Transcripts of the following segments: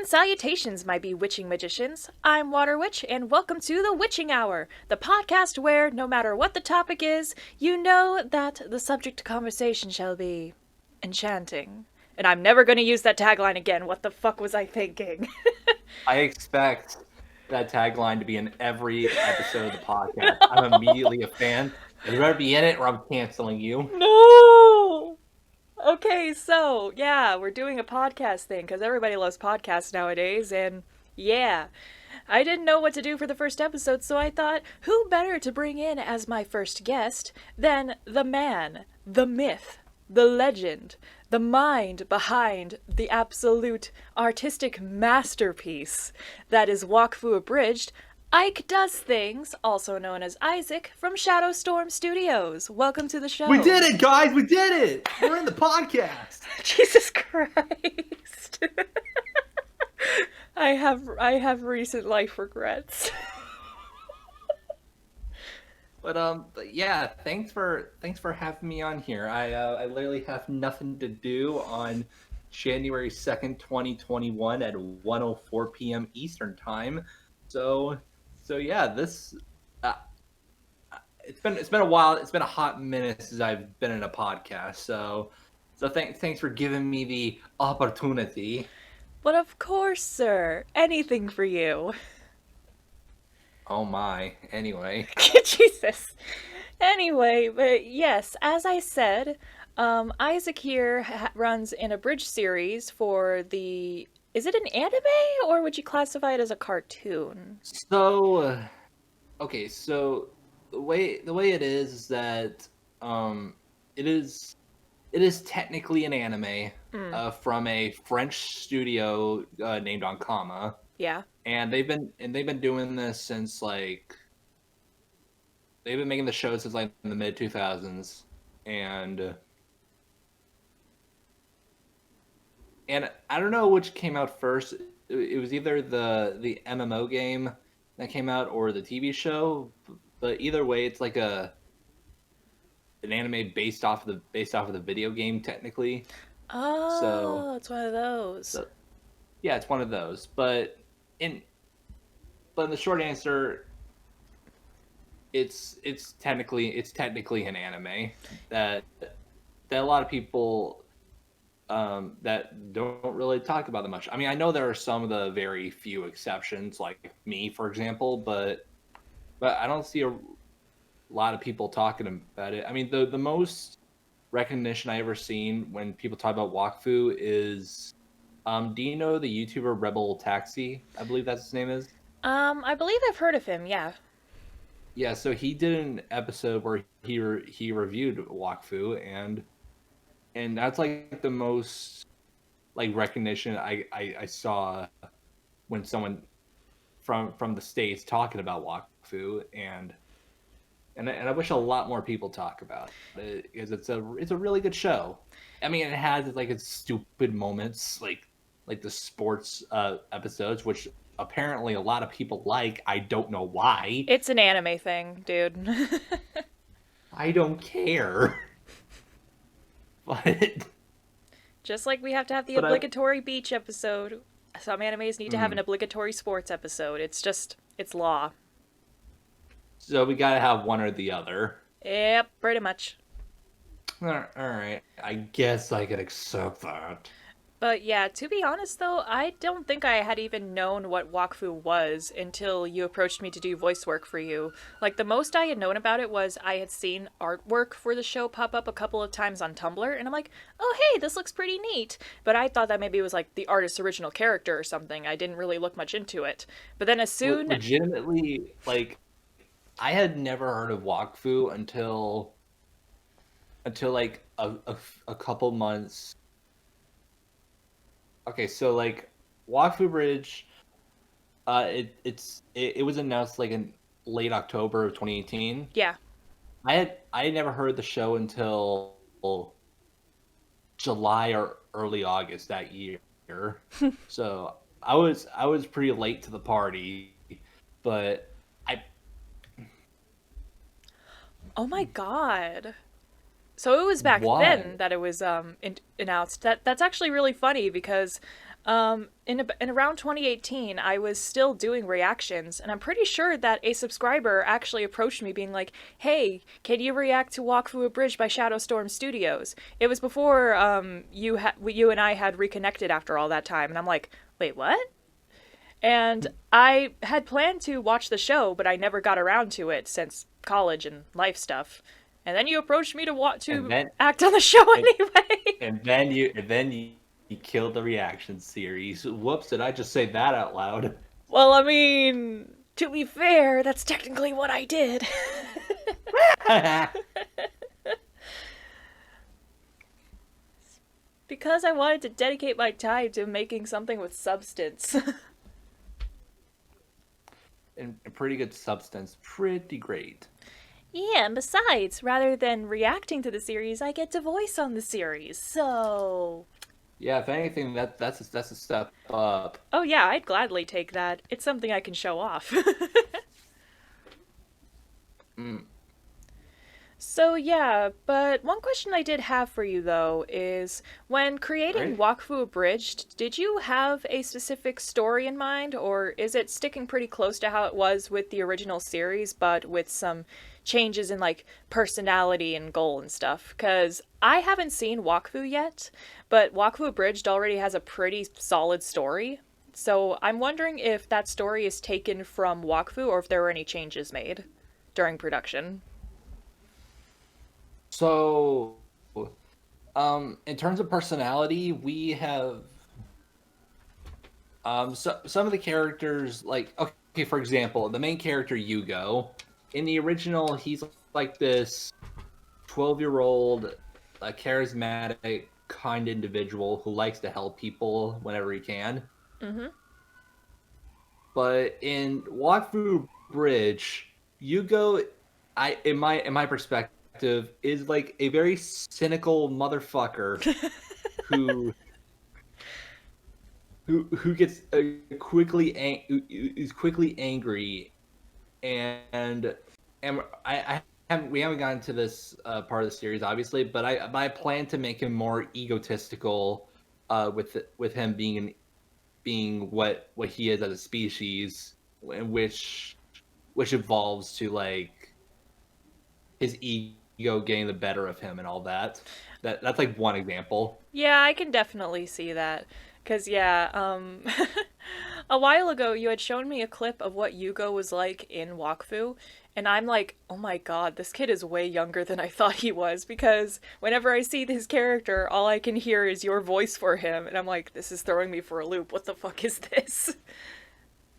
and salutations, my bewitching magicians. I'm Water Witch, and welcome to the Witching Hour, the podcast where, no matter what the topic is, you know that the subject to conversation shall be enchanting. And I'm never going to use that tagline again. What the fuck was I thinking? I expect that tagline to be in every episode of the podcast. No. I'm immediately a fan. You better be in it or I'm canceling you. No! Okay, so, yeah, we're doing a podcast thing, because everybody loves podcasts nowadays, and yeah. I didn't know what to do for the first episode, so I thought, who better to bring in as my first guest than the man, the myth, the legend, the mind behind the absolute artistic masterpiece that is Wakfu Abridged, IkeDoesThings, also known as Isaac, from Shadow Storm Studios. Welcome to the show. We did it, guys! We did it! We're in the podcast! Jesus Christ. I have recent life regrets. But yeah, thanks for having me on here. I literally have nothing to do on January 2nd, 2021 at 1:04 p.m. Eastern Time. So yeah, this it's been a while. It's been a hot minute since I've been in a podcast. So thanks for giving me the opportunity. But of course, sir. Anything for you. Oh my. Anyway. Jesus. Anyway, but yes, as I said, Isaac here runs an abridged series for the... Is it an anime, or would you classify it as a cartoon? So, okay, so the way it is that it is technically an anime from a French studio named Ankama. Yeah. And they've been doing this since they've been making the show since in the mid 2000s, and I don't know which came out first. It was either the MMO game that came out or the TV show, but either way, it's like an anime based off of the video game technically. Oh, it's one of those. Yeah, it's one of those. But in the short answer, it's technically an anime that a lot of people that don't really talk about it much. I mean, I know there are some of the very few exceptions, like me, for example, but I don't see a lot of people talking about it. I mean, the most recognition I ever seen when people talk about Wakfu is, do you know the YouTuber Rebel Taxi? I believe that's his name is. I believe I've heard of him. Yeah. Yeah. So he did an episode where he reviewed Wakfu, and that's like the most recognition I saw when someone from the States talking about Wakfu, and I wish a lot more people talk about it, because it's a really good show. I mean, it has its stupid moments, like the sports episodes, which apparently a lot of people like. I don't know why. It's an anime thing, dude. I don't care. But just like we have to have the obligatory beach episode, some animes need to have an obligatory sports episode. It's law. So we gotta have one or the other. Yep, pretty much. Alright, I guess I could accept that. But yeah, to be honest though, I don't think I had even known what Wakfu was until you approached me to do voice work for you. Like, the most I had known about it was I had seen artwork for the show pop up a couple of times on Tumblr, and I'm like, oh hey, this looks pretty neat. But I thought that maybe it was like the artist's original character or something. I didn't really look much into it. But then as soon... Legitimately, I had never heard of Wakfu until like a couple months. Okay, so Wakfu Bridge, it was announced in late October of 2018. Yeah. I had never heard the show until July or early August that year. So I was pretty late to the party, but Oh my god. So it was back then that it was announced. That's actually really funny because In around 2018, I was still doing reactions, and I'm pretty sure that a subscriber actually approached me being like, "Hey, can you react to Wakfu Abridged by Shadowstorm Studios?" It was before you and I had reconnected after all that time, and I'm like, "Wait, what?" And I had planned to watch the show, but I never got around to it since college and life stuff. And then you approached me to And to then act on the show and, anyway. and then you killed the reaction series. Whoops! Did I just say that out loud? Well, I mean, to be fair, that's technically what I did. Because I wanted to dedicate my time to making something with substance. and pretty good substance, pretty great. Yeah, and besides, rather than reacting to the series, I get to voice on the series, so. Yeah, if anything, that's a step up. Oh, yeah, I'd gladly take that. It's something I can show off. Mm, So, yeah, but one question I did have for you, though, is when creating right? Wakfu Abridged, did you have a specific story in mind, or is it sticking pretty close to how it was with the original series, but with some changes in, like, personality and goal and stuff? Because I haven't seen Wakfu yet, but Wakfu Abridged already has a pretty solid story. So I'm wondering if that story is taken from Wakfu or if there were any changes made during production. So, in terms of personality, we have some of the characters like okay, for example, the main character Yugo in the original, he's like this 12-year-old, charismatic, kind individual who likes to help people whenever he can. Mm-hmm. But in Wakfu Bridge, Yugo, in my perspective, is like a very cynical motherfucker who who gets is quickly angry, and I haven't we haven't gotten to this part of the series obviously, but I plan to make him more egotistical, with him being what he is as a species, which evolves to like his ego getting the better of him and all that. That's like one example. Yeah, I can definitely see that. Cause yeah, a while ago you had shown me a clip of what Yugo was like in Wakfu, and I'm like, oh my god, this kid is way younger than I thought he was. Because whenever I see his character, all I can hear is your voice for him, and I'm like, this is throwing me for a loop. What the fuck is this?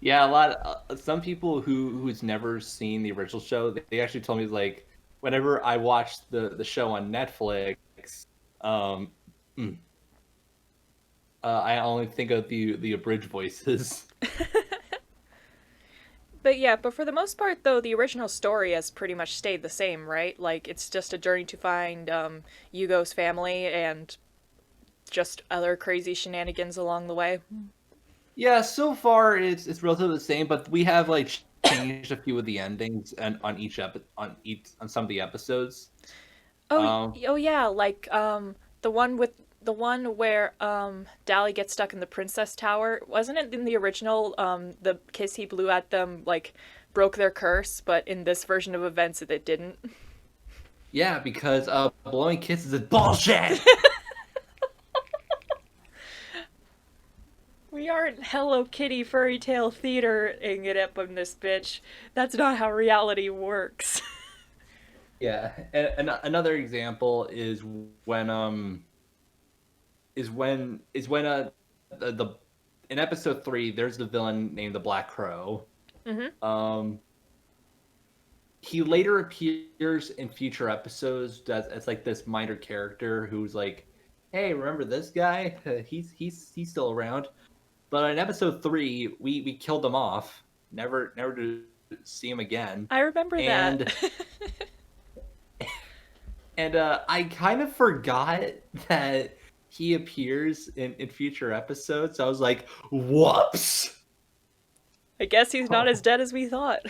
Yeah, a lot. Some people who's never seen the original show, they actually told me like whenever I watched the show on Netflix, um, mm, I only think of the abridged voices. But yeah, but for the most part, though, the original story has pretty much stayed the same, right? Like, it's just a journey to find Yugo's family and just other crazy shenanigans along the way. Yeah, so far it's relatively the same, but we have like changed a few of the endings and on some of the episodes. Oh, Um, oh yeah, like the one where Dally gets stuck in the princess tower. Wasn't it in the original the kiss he blew at them like broke their curse, but in this version of events it didn't. yeah, because blowing kisses is bullshit. We aren't Hello Kitty fairy tale theatering it up in this bitch. That's not how reality works. Yeah, and another example when is when the in episode 3 there's the villain named the Black Crow. Mm-hmm. Um, he later appears in future episodes as like this minor character who's like, hey, remember this guy? He's still around. But in episode 3, we killed him off. Never to see him again. I remember that. And I kind of forgot that he appears in future episodes. So I was like, whoops. I guess he's not as dead as we thought.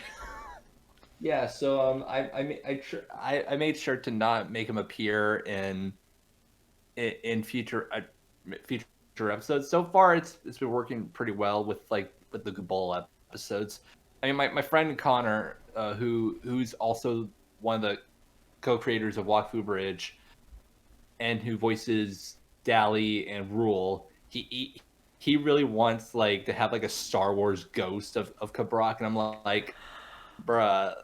Yeah, so I made sure to not make him appear in future episodes. So far, it's been working pretty well with with the Gabol episodes. I mean, my friend Connor, who's also one of the co-creators of Wakfu Abridged, and who voices Dali and Rule, he really wants to have a Star Wars ghost of Kabrak, and I'm like, bruh.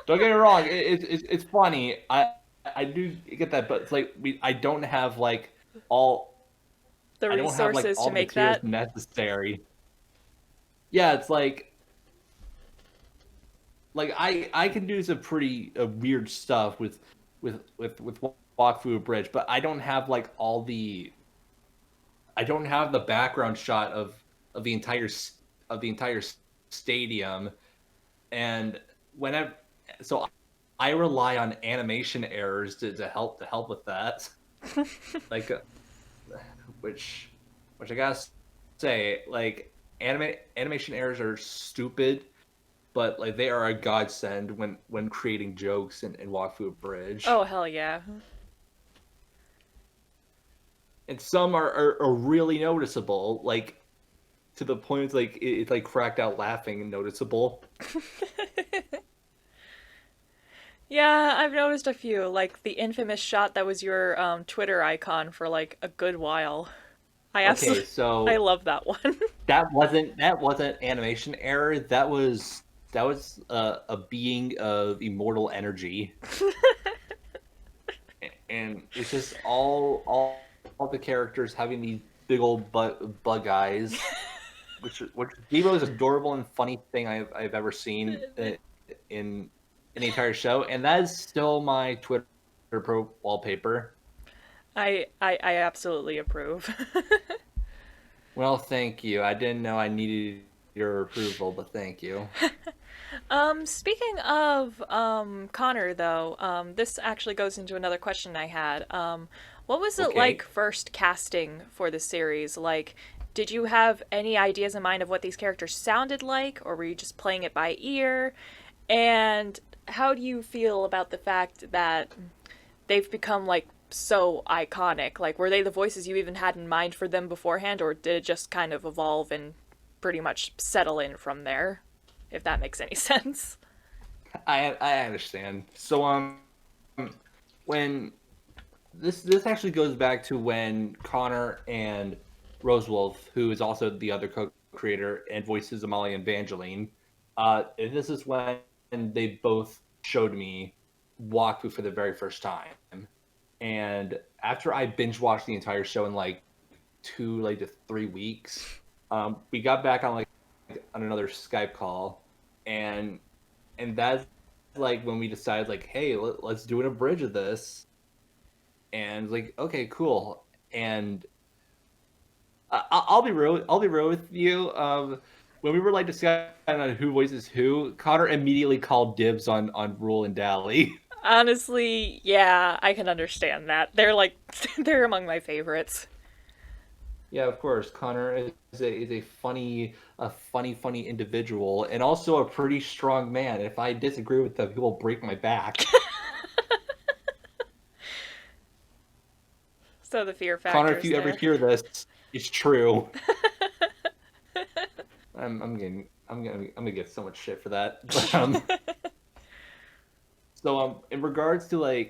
Don't get me wrong, it's funny. I do get that, but it's I don't have all The I don't have resources all to the make materials that. necessary. Yeah, it's I can do some pretty weird stuff with Wakfu Abridged, but I don't have I don't have the background shot of the entire stadium, and whenever so I rely on animation errors to help with that. like uh, which which I gotta say, animation errors are stupid, but they are a godsend when creating jokes in Wakfu Bridge. Oh, hell yeah. And some are really noticeable, to the point it's cracked out laughing and noticeable. Yeah, I've noticed a few, like the infamous shot that was your Twitter icon for like a good while. I Okay, absolutely, I so love that one. that wasn't animation error. That was a being of immortal energy, and it's just all the characters having these big old bug eyes, which the most adorable and funny thing I've ever seen in the entire show, and that is still my Twitter pro wallpaper. I absolutely approve. Well, thank you. I didn't know I needed your approval, but thank you. Speaking of Connor though, this actually goes into another question I had. What was it like Okay. first casting for the series? Like, did you have any ideas in mind of what these characters sounded like, or were you just playing it by ear? And how do you feel about the fact that they've become like so iconic? Like, were they the voices you even had in mind for them beforehand, or did it just kind of evolve and pretty much settle in from there? If that makes any sense. I understand. So when this actually goes back to when Connor and Rosewolf, who is also the other co-creator and voices Amalia and Evangeline, and this is when they both showed me Wakfu for the very first time. And after I binge watched the entire show in 2 to 3 weeks, we got back on another Skype call, and that's when we decided hey, let's do an abridge of this, and okay, cool. And I'll be real with you. When we were deciding on who voices who, Connor immediately called dibs on Rule and Dally. Honestly, yeah, I can understand that. They're like, they're among my favorites. Yeah, of course. Connor is a funny individual, and also a pretty strong man. If I disagree with him, he will break my back. So the fear Connor, if factor's you ever there. hear this, it's true. I'm gonna get so much shit for that. But so in regards to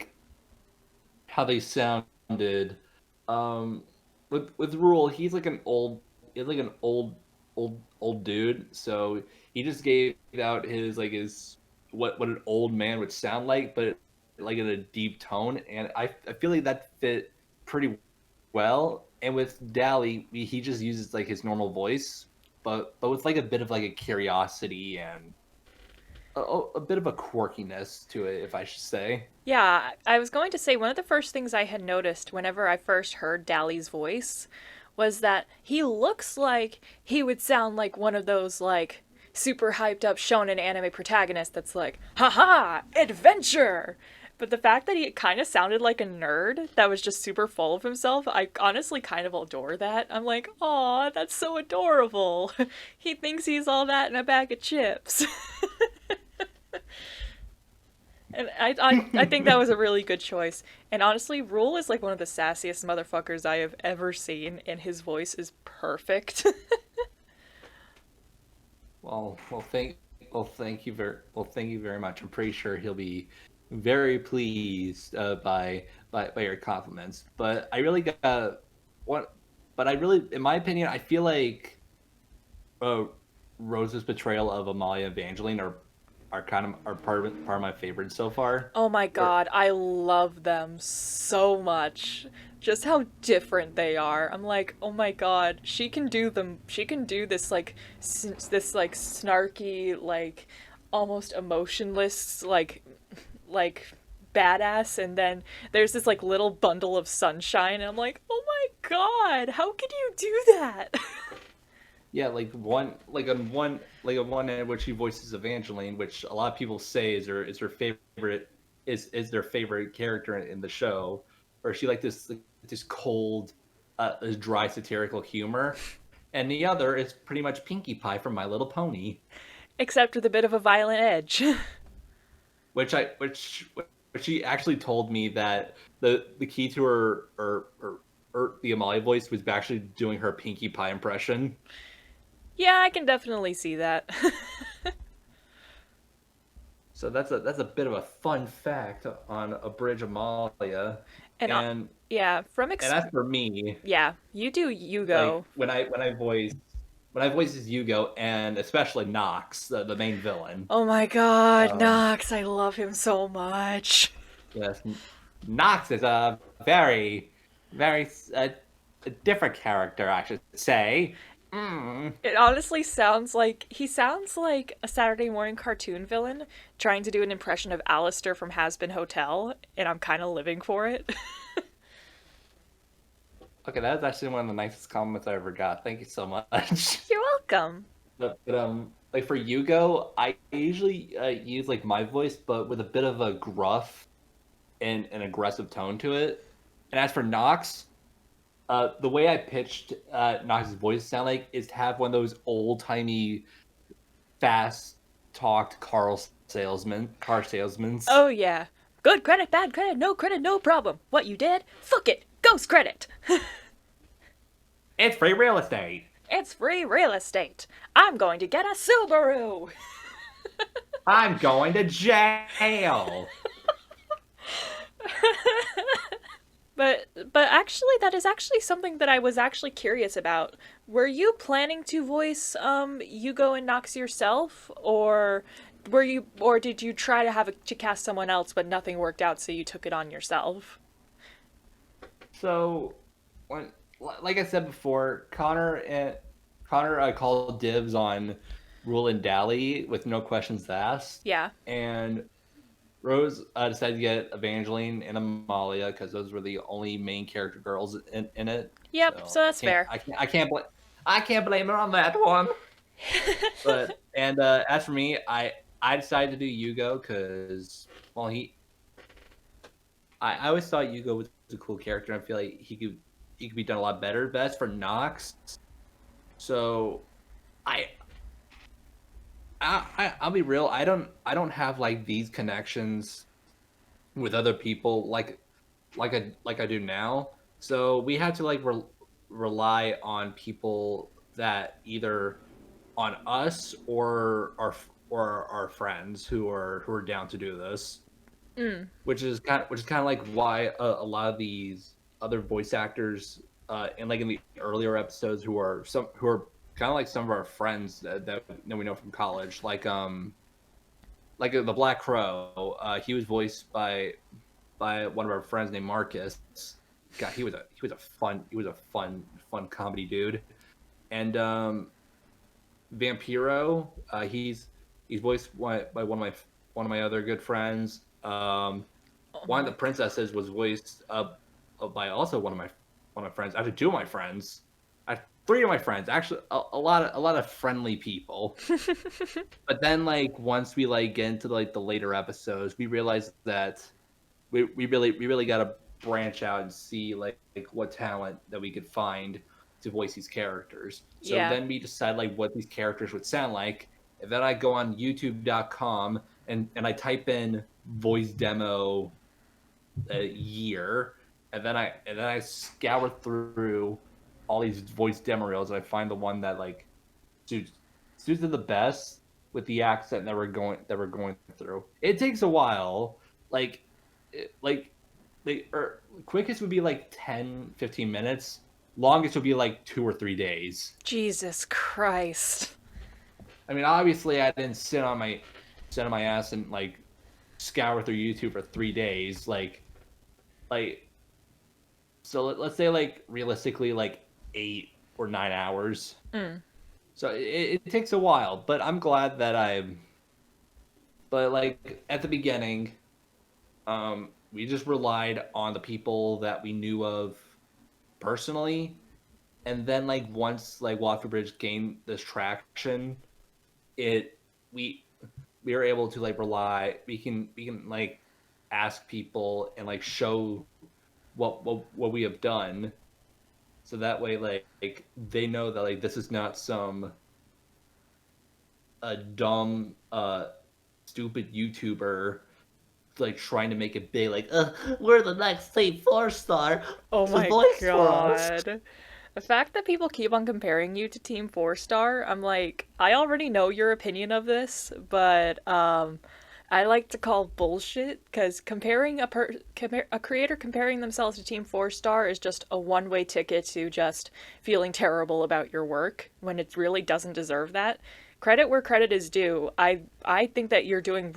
how they sounded, um with Rule, he's like an old dude. So he just gave out his what an old man would sound like, but in a deep tone, and I feel like that fit pretty well. And with Dally, he just uses his normal voice, but with a bit of a curiosity and a bit of a quirkiness to it, if I should say. Yeah, I was going to say one of the first things I had noticed whenever I first heard Dally's voice was that he looks like he would sound like one of those like super hyped up shonen anime protagonists that's like, haha, adventure! But the fact that he kind of sounded like a nerd that was just super full of himself, I honestly kind of adore that. I'm like, aw, that's so adorable. He thinks he's all that in a bag of chips. And I think that was a really good choice. And honestly, Rule is like one of the sassiest motherfuckers I have ever seen, and his voice is perfect. Thank you very much. I'm pretty sure he'll be very pleased by your compliments. But I really got what. But I really, in my opinion, I feel like uh, Rose's portrayal of Amalia and Evangeline are kind of are part of my favorites so far. Oh my Or god, I love them so much. Just how different they are. I'm like, oh my god, she can do them. She can do this like this like snarky, like almost emotionless, like badass, and then there's this like little bundle of sunshine, and I'm like, oh my god, how could you do that? yeah, like on one end, which she voices Evangeline, which a lot of people say is her favorite is their favorite character in the show, or she this cold, dry satirical humor, and the other is pretty much Pinkie Pie from My Little Pony, Except with a bit of a violent edge. which I which she actually told me that the key to her the Amalia voice was actually doing her Pinkie Pie impression. Yeah, I can definitely see that. So that's a bit of a fun fact on Abridged Amalia, And and yeah, and as for me, yeah, you do like Yugo. when I voice as Yugo, and especially Nox, the main villain. Oh my god, Um, Nox, I love him so much. yes, Nox is a very a different character, I should say. Mm. It honestly sounds like he sounds like a Saturday morning cartoon villain trying to do an impression of Alistair from Has Been Hotel, and I'm kind of living for it. Okay, that was actually one of the nicest compliments I ever got. Thank you so much. You're welcome. Like for Yugo, I usually use like my voice, but with a bit of a gruff and an aggressive tone to it. And as for Nox, the way I pitched Nox's voice to sound like is to have one of those old timey, fast talked car salesmen. Oh yeah. Good credit, bad credit, no credit, no problem. What you did? Fuck it. Ghost credit. It's free real estate. It's free real estate. I'm going to get a Subaru. I'm going to jail. But actually that is actually something that I was actually curious about. Were you planning to voice Yugo and Nox yourself, or did you try to to cast someone else but nothing worked out so you took it on yourself? So, when like I said before, Connor called dibs on Rule and Dally with no questions asked, Yeah. and Rose decided to get Evangeline and Amalia because those were the only main character girls in it. Yep, so that's fair. I can't blame her on that one. But and as for me, I decided to do Yugo because well I always thought Yugo was a cool character. I feel like he could be done a lot better. But as for Nox, so I I'll be real. I don't have like these connections with other people like I do now. So we had to like rely on people that either on us or our friends who are down to do this, Mm. which is kind of like why a lot of these other voice actors and like in the earlier episodes who are kind of like some of our friends that we know from college, like the Black Crow. He was voiced by one of our friends named Marcus. God, he was a fun comedy dude. And Vampiro, he's voiced by one of my other good friends. Oh One of my the princesses was voiced by also one of my friends. Actually, two of my friends. Three of my friends. Actually, a lot of friendly people. But then, like once we like get into like the later episodes, we realize that we really got to branch out and see like what talent that we could find to voice these characters. So Yeah. then we decide like what these characters would sound like, and then I go on YouTube.com and I type in voice demo a year, and then I scour through all these voice demo reels, and I find the one that like suits suits it the best with the accent that we're going through. It takes a while. Like like quickest would be like 10-15 minutes. Longest would be like 2 or 3 days. Jesus Christ. I mean, obviously, I didn't sit on my ass and like scour through YouTube for 3 days. Like so let's say like realistically like 8 or 9 hours. Mm. So it takes a while, but I'm glad that but like at the beginning, we just relied on the people that we knew of personally, and then like once like Wakfu Abridged gained this traction, it we we are able to like rely. We can like ask people and like show what we have done, so that way like they know that like this is not some a dumb stupid YouTuber like trying to make it big, like we're the next Team 4 Star. Oh The my voice for us. god. The fact that people keep on comparing you to Team 4 Star, I'm like, I already know your opinion of this, but I like to call bullshit because comparing a creator comparing themselves to Team 4 Star is just a one-way ticket to just feeling terrible about your work when it really doesn't deserve that. Credit where credit is due. I think that you're doing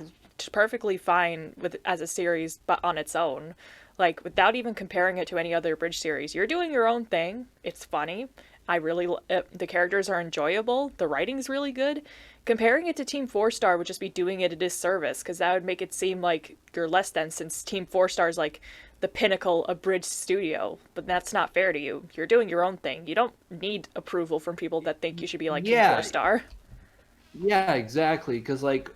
perfectly fine with as a series but on its own, like without even comparing it to any other bridge series. You're doing your own thing. It's funny. The characters are enjoyable. The writing's really good. Comparing it to Team 4 Star would just be doing it a disservice because that would make it seem like you're less than, since Team 4 Star is like the pinnacle of bridge studio. But that's not fair to you. You're doing your own thing. You don't need approval from people that think you should be like Team 4 Yeah, Star. yeah, exactly. Because like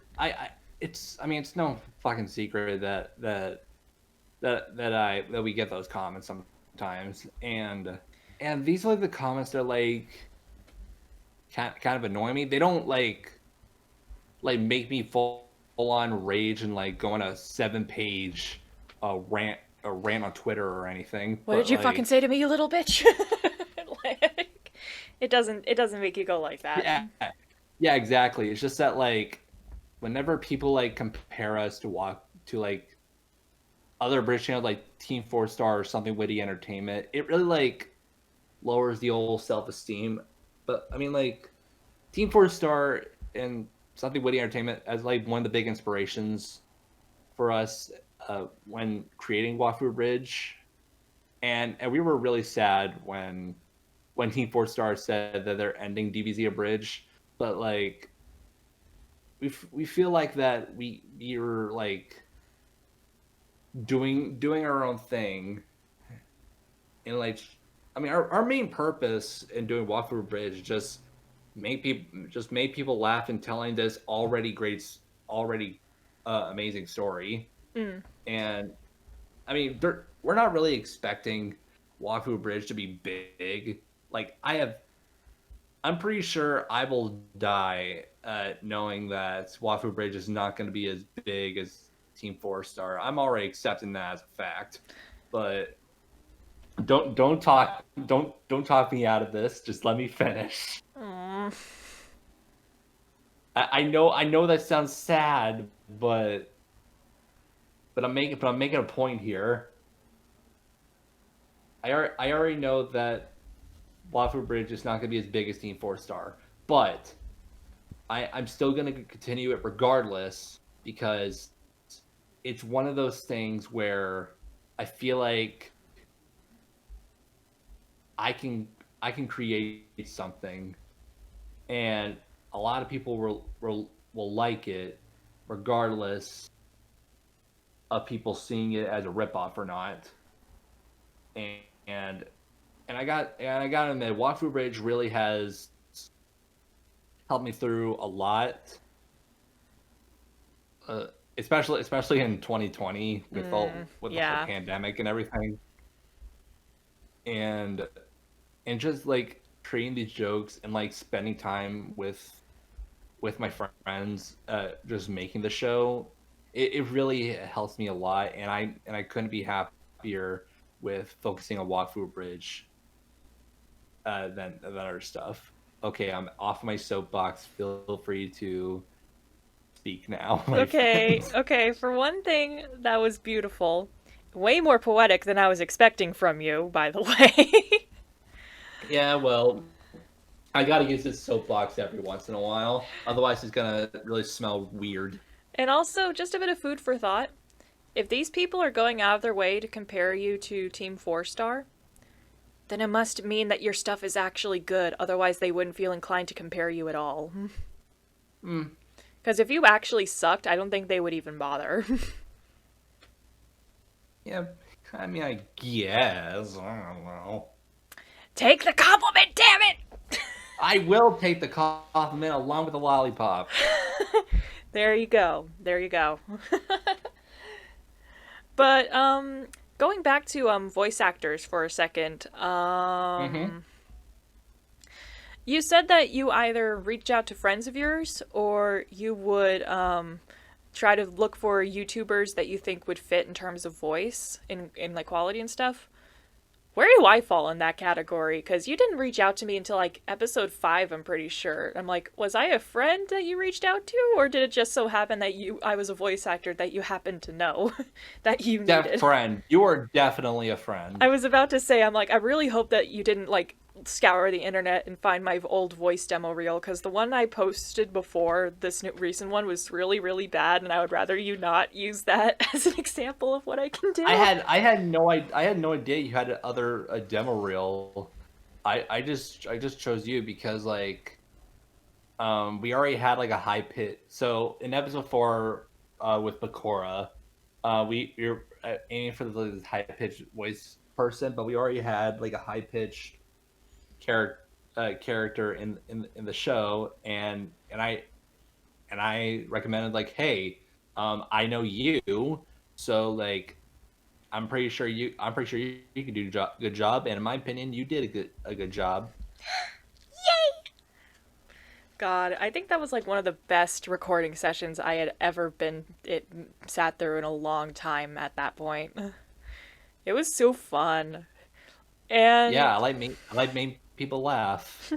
it's no fucking secret that we get those comments sometimes, and these are like the comments that like kind of annoy me. They don't like make me full on rage and like go on a 7 page rant on Twitter or anything, What did but you fucking like say to me, you little bitch? Like, it doesn't make you go like that. yeah, yeah, exactly. It's just that like whenever people like compare us to like other British channels like Team 4 Star or something witty entertainment, it really like lowers the old self esteem. But I mean like Team 4 Star and something witty entertainment as like one of the big inspirations for us when creating Wafu Bridge, and we were really sad when Team 4 Star said that they're ending DBZ Abridged, but like we feel like that we're like doing our own thing, and like I mean our main purpose in doing Wafu Bridge just make people laugh and telling this already amazing story. Mm. And I mean we're not really expecting Wafu Bridge to be big. Like I'm pretty sure I will die knowing that Wafu Bridge is not going to be as big as Team 4 Star. I'm already accepting that as a fact, but don't talk me out of this. Just let me finish. Aw. I know that sounds sad, but I'm making a point here. I already know that Wafu Bridge is not going to be as big as Team 4 Star, but I'm still going to continue it regardless because it's one of those things where I feel like I can I can create something, and a lot of people will like it regardless of people seeing it as a ripoff or not. And and I got to admit, Wakfu Bridge really has helped me through a lot, uh, especially in 2020 with the whole Yeah. pandemic and everything, and just like creating these jokes and like spending time with with my friends, just making the show, it really helps me a lot, and I couldn't be happier with focusing on Wakfu Abridged than other stuff. Okay, I'm off my soapbox. Feel free to speak now, my Okay, friends. okay, for one thing, that was beautiful. Way more poetic than I was expecting from you, by the way. Yeah, well, I gotta use this soapbox every once in a while. Otherwise, it's gonna really smell weird. And also, just a bit of food for thought. If these people are going out of their way to compare you to Team 4 Star, then it must mean that your stuff is actually good, otherwise, they wouldn't feel inclined to compare you at all. Mm, Because if you actually sucked, I don't think they would even bother. yeah, I mean, I guess. I don't know. Take the compliment, damn it! I will take the compliment along with the lollipop. There you go. There you go. But going back to voice actors for a second. Mm-hmm. You said that you either reached out to friends of yours or you would try to look for YouTubers that you think would fit in terms of voice in like quality and stuff. Where do I fall in that category? Because you didn't reach out to me until like episode 5, I'm pretty sure. I'm like, was I a friend that you reached out to? Or did it just so happen that I was a voice actor that you happened to know that you needed? Friend, you are definitely a I friend. was about to say, I'm like, I really hope that you didn't like scour the internet and find my old voice demo reel, because the one I posted before this new recent one was really, really bad, and I would rather you not use that as an example of what I can do. I had no idea you had a demo reel. I just chose you because like we already had like a high pitch. So in episode 4 with Bakura, we were aiming for the high pitched voice person, but we already had like a high pitched character in the show, and I recommended like, hey, I know you, so like I'm pretty sure you could do a good job, and in my opinion, you did a good job. God, I think that was like one of the best recording sessions I had ever been sat through in a long time at that point. It was so fun. Yeah, And I like making people laugh.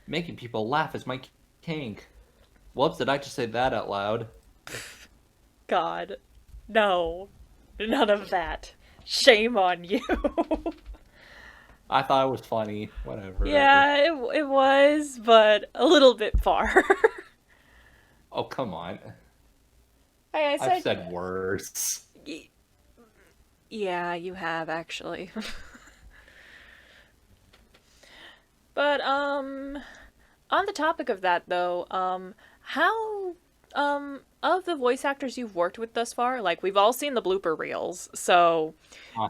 Making people laugh is my kink. Whoops, did I just say that out loud? God, no. None of that. Shame on you. I thought it was funny. Whatever. Yeah, it was, but a little bit far. Oh, come on. I I've said, said worse. yeah, you have actually. But on the topic of that though, how of the voice actors you've worked with thus far, like we've all seen the blooper reels, so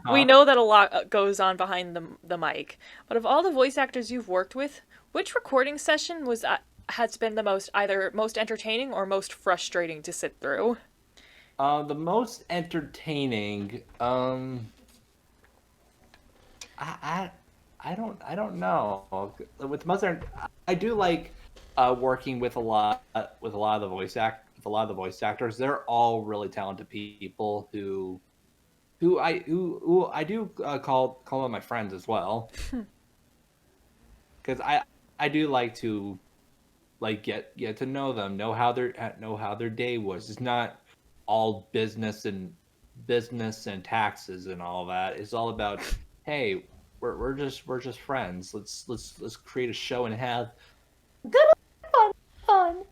we Uh-huh. know that a lot goes on behind the mic. But of all the voice actors you've worked with, which recording session was has been the most either most entertaining or most frustrating to sit through? The most entertaining, I, I don't know. With most, I do like working with a lot of the with a lot of the voice actors. They're all really talented people who I do call them my friends as well, because I do like to like get to know them, know how their day was. It's not all business and taxes and all that. It's all about, hey, we're just friends. Let's create a show and have good fun.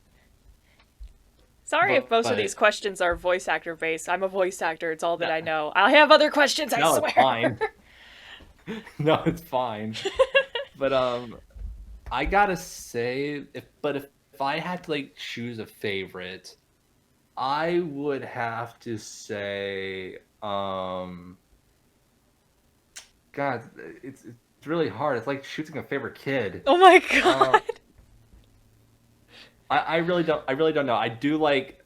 Sorry if most of these But questions are voice actor based. I'm a voice actor. It's all that no, I know. I have other questions, I no, it's swear. fine. No, it's fine. But I gotta say, if I had to like choose a favorite, I would have to say, God, it's really hard. It's like choosing a favorite kid. Oh my Um, god. I really don't know. I do like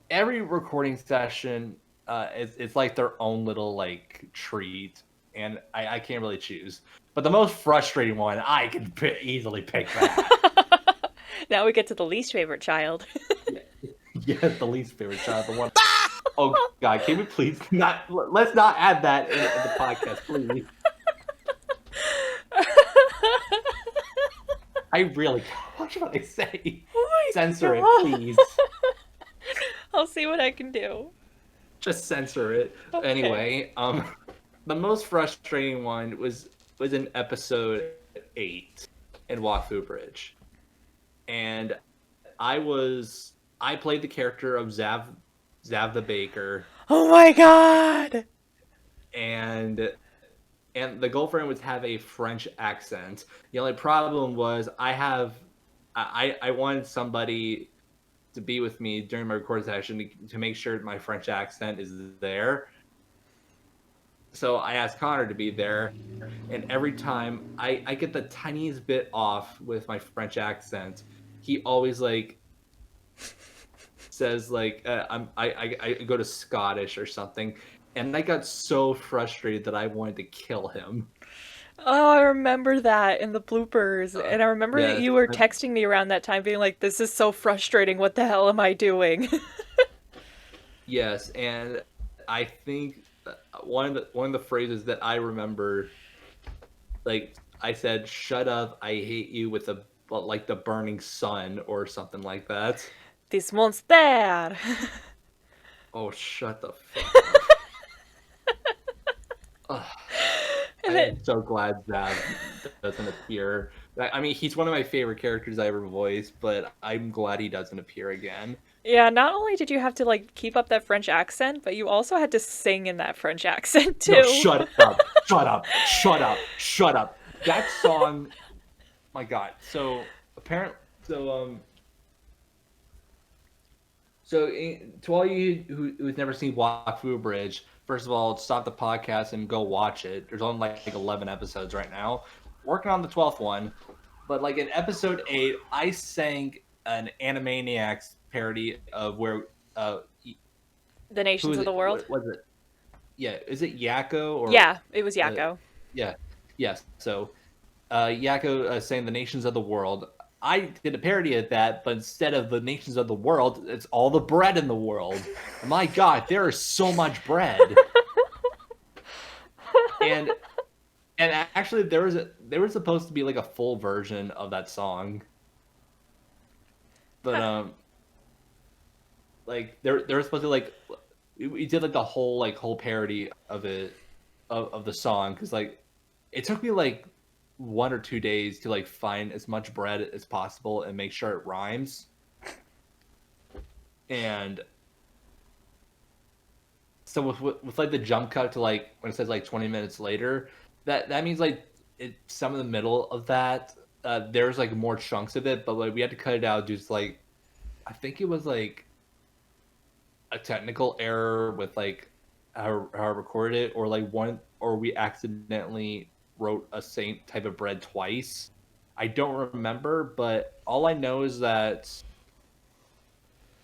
every recording session. It's like their own little like treat, and I can't really choose. But the most frustrating one, I could easily pick that. Now we get to the least favorite child. Yeah, yeah, the least favorite child, the one. Oh God, can we please not? Let's not add that in the podcast, please. I really. What should I say? Oh my Censor it, god. please. I'll see what I can do. Just censor it. Okay. Anyway, the most frustrating one was in episode 8 in Wakfu Abridged, and I played the character of Zav the baker, Oh my god. and the girlfriend would have a French accent. The only problem was I wanted somebody to be with me during my recording session to make sure my French accent is there. So I asked Connor to be there, and every time I get the tiniest bit off with my French accent, he always like says like I go to Scottish or something, and I got so frustrated that I wanted to kill him. Oh, I remember that in the bloopers. And I remember that Yes, you were texting me around that time being like, this is so frustrating. What the hell am I doing? yes, and I think one of the phrases that I remember, like I said, "Shut up, I hate you" with a like the burning sun or something like that. This monster. Oh, shut the fuck up. Ugh. I And am it, so glad Zav doesn't appear. I mean, he's one of my favorite characters I ever voiced, but I'm glad he doesn't appear again. yeah, not only did you have to like keep up that French accent, but you also had to sing in that French accent No, too. shut up, shut up, shut up, shut up. That song, my God. So apparently, to all you who's never seen Wakfu Abridged, first of all, stop the podcast and go watch it. There's only like 11 episodes right now. Working on the 12th one, but like in episode 8, I sang an Animaniacs parody of where The who nations is of the it? world. What was it? Yeah, is it Yakko or Yeah, it was uh, Yakko. yeah, yes. So Yakko saying the nations of the world. I did a parody of that, but instead of the nations of the world, it's all the bread in the world. My God, there is so much bread. And actually there was supposed to be like a full version of that song. But like there was supposed to like we did like the whole parody of it of the song cuz like it took me like 1 or 2 days to like find as much bread as possible and make sure it rhymes. And so with like the jump cut to like when it says like 20 minutes later, that means like some of the middle of that there's like more chunks of it, but like we had to cut it out due to like I think it was like a technical error with like how I recorded it, or like or we accidentally wrote a same type of bread twice. I don't remember, but all I know is that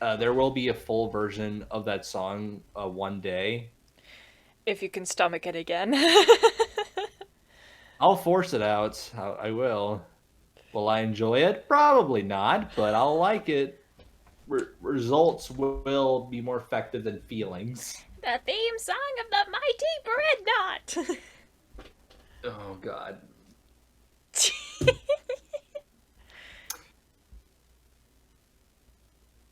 there will be a full version of that song one day. If you can stomach it again. I'll force it out. I will. Will I enjoy it? Probably not, but I'll like it. Results will be more effective than feelings. The theme song of the Mighty Bread Knot. Oh God.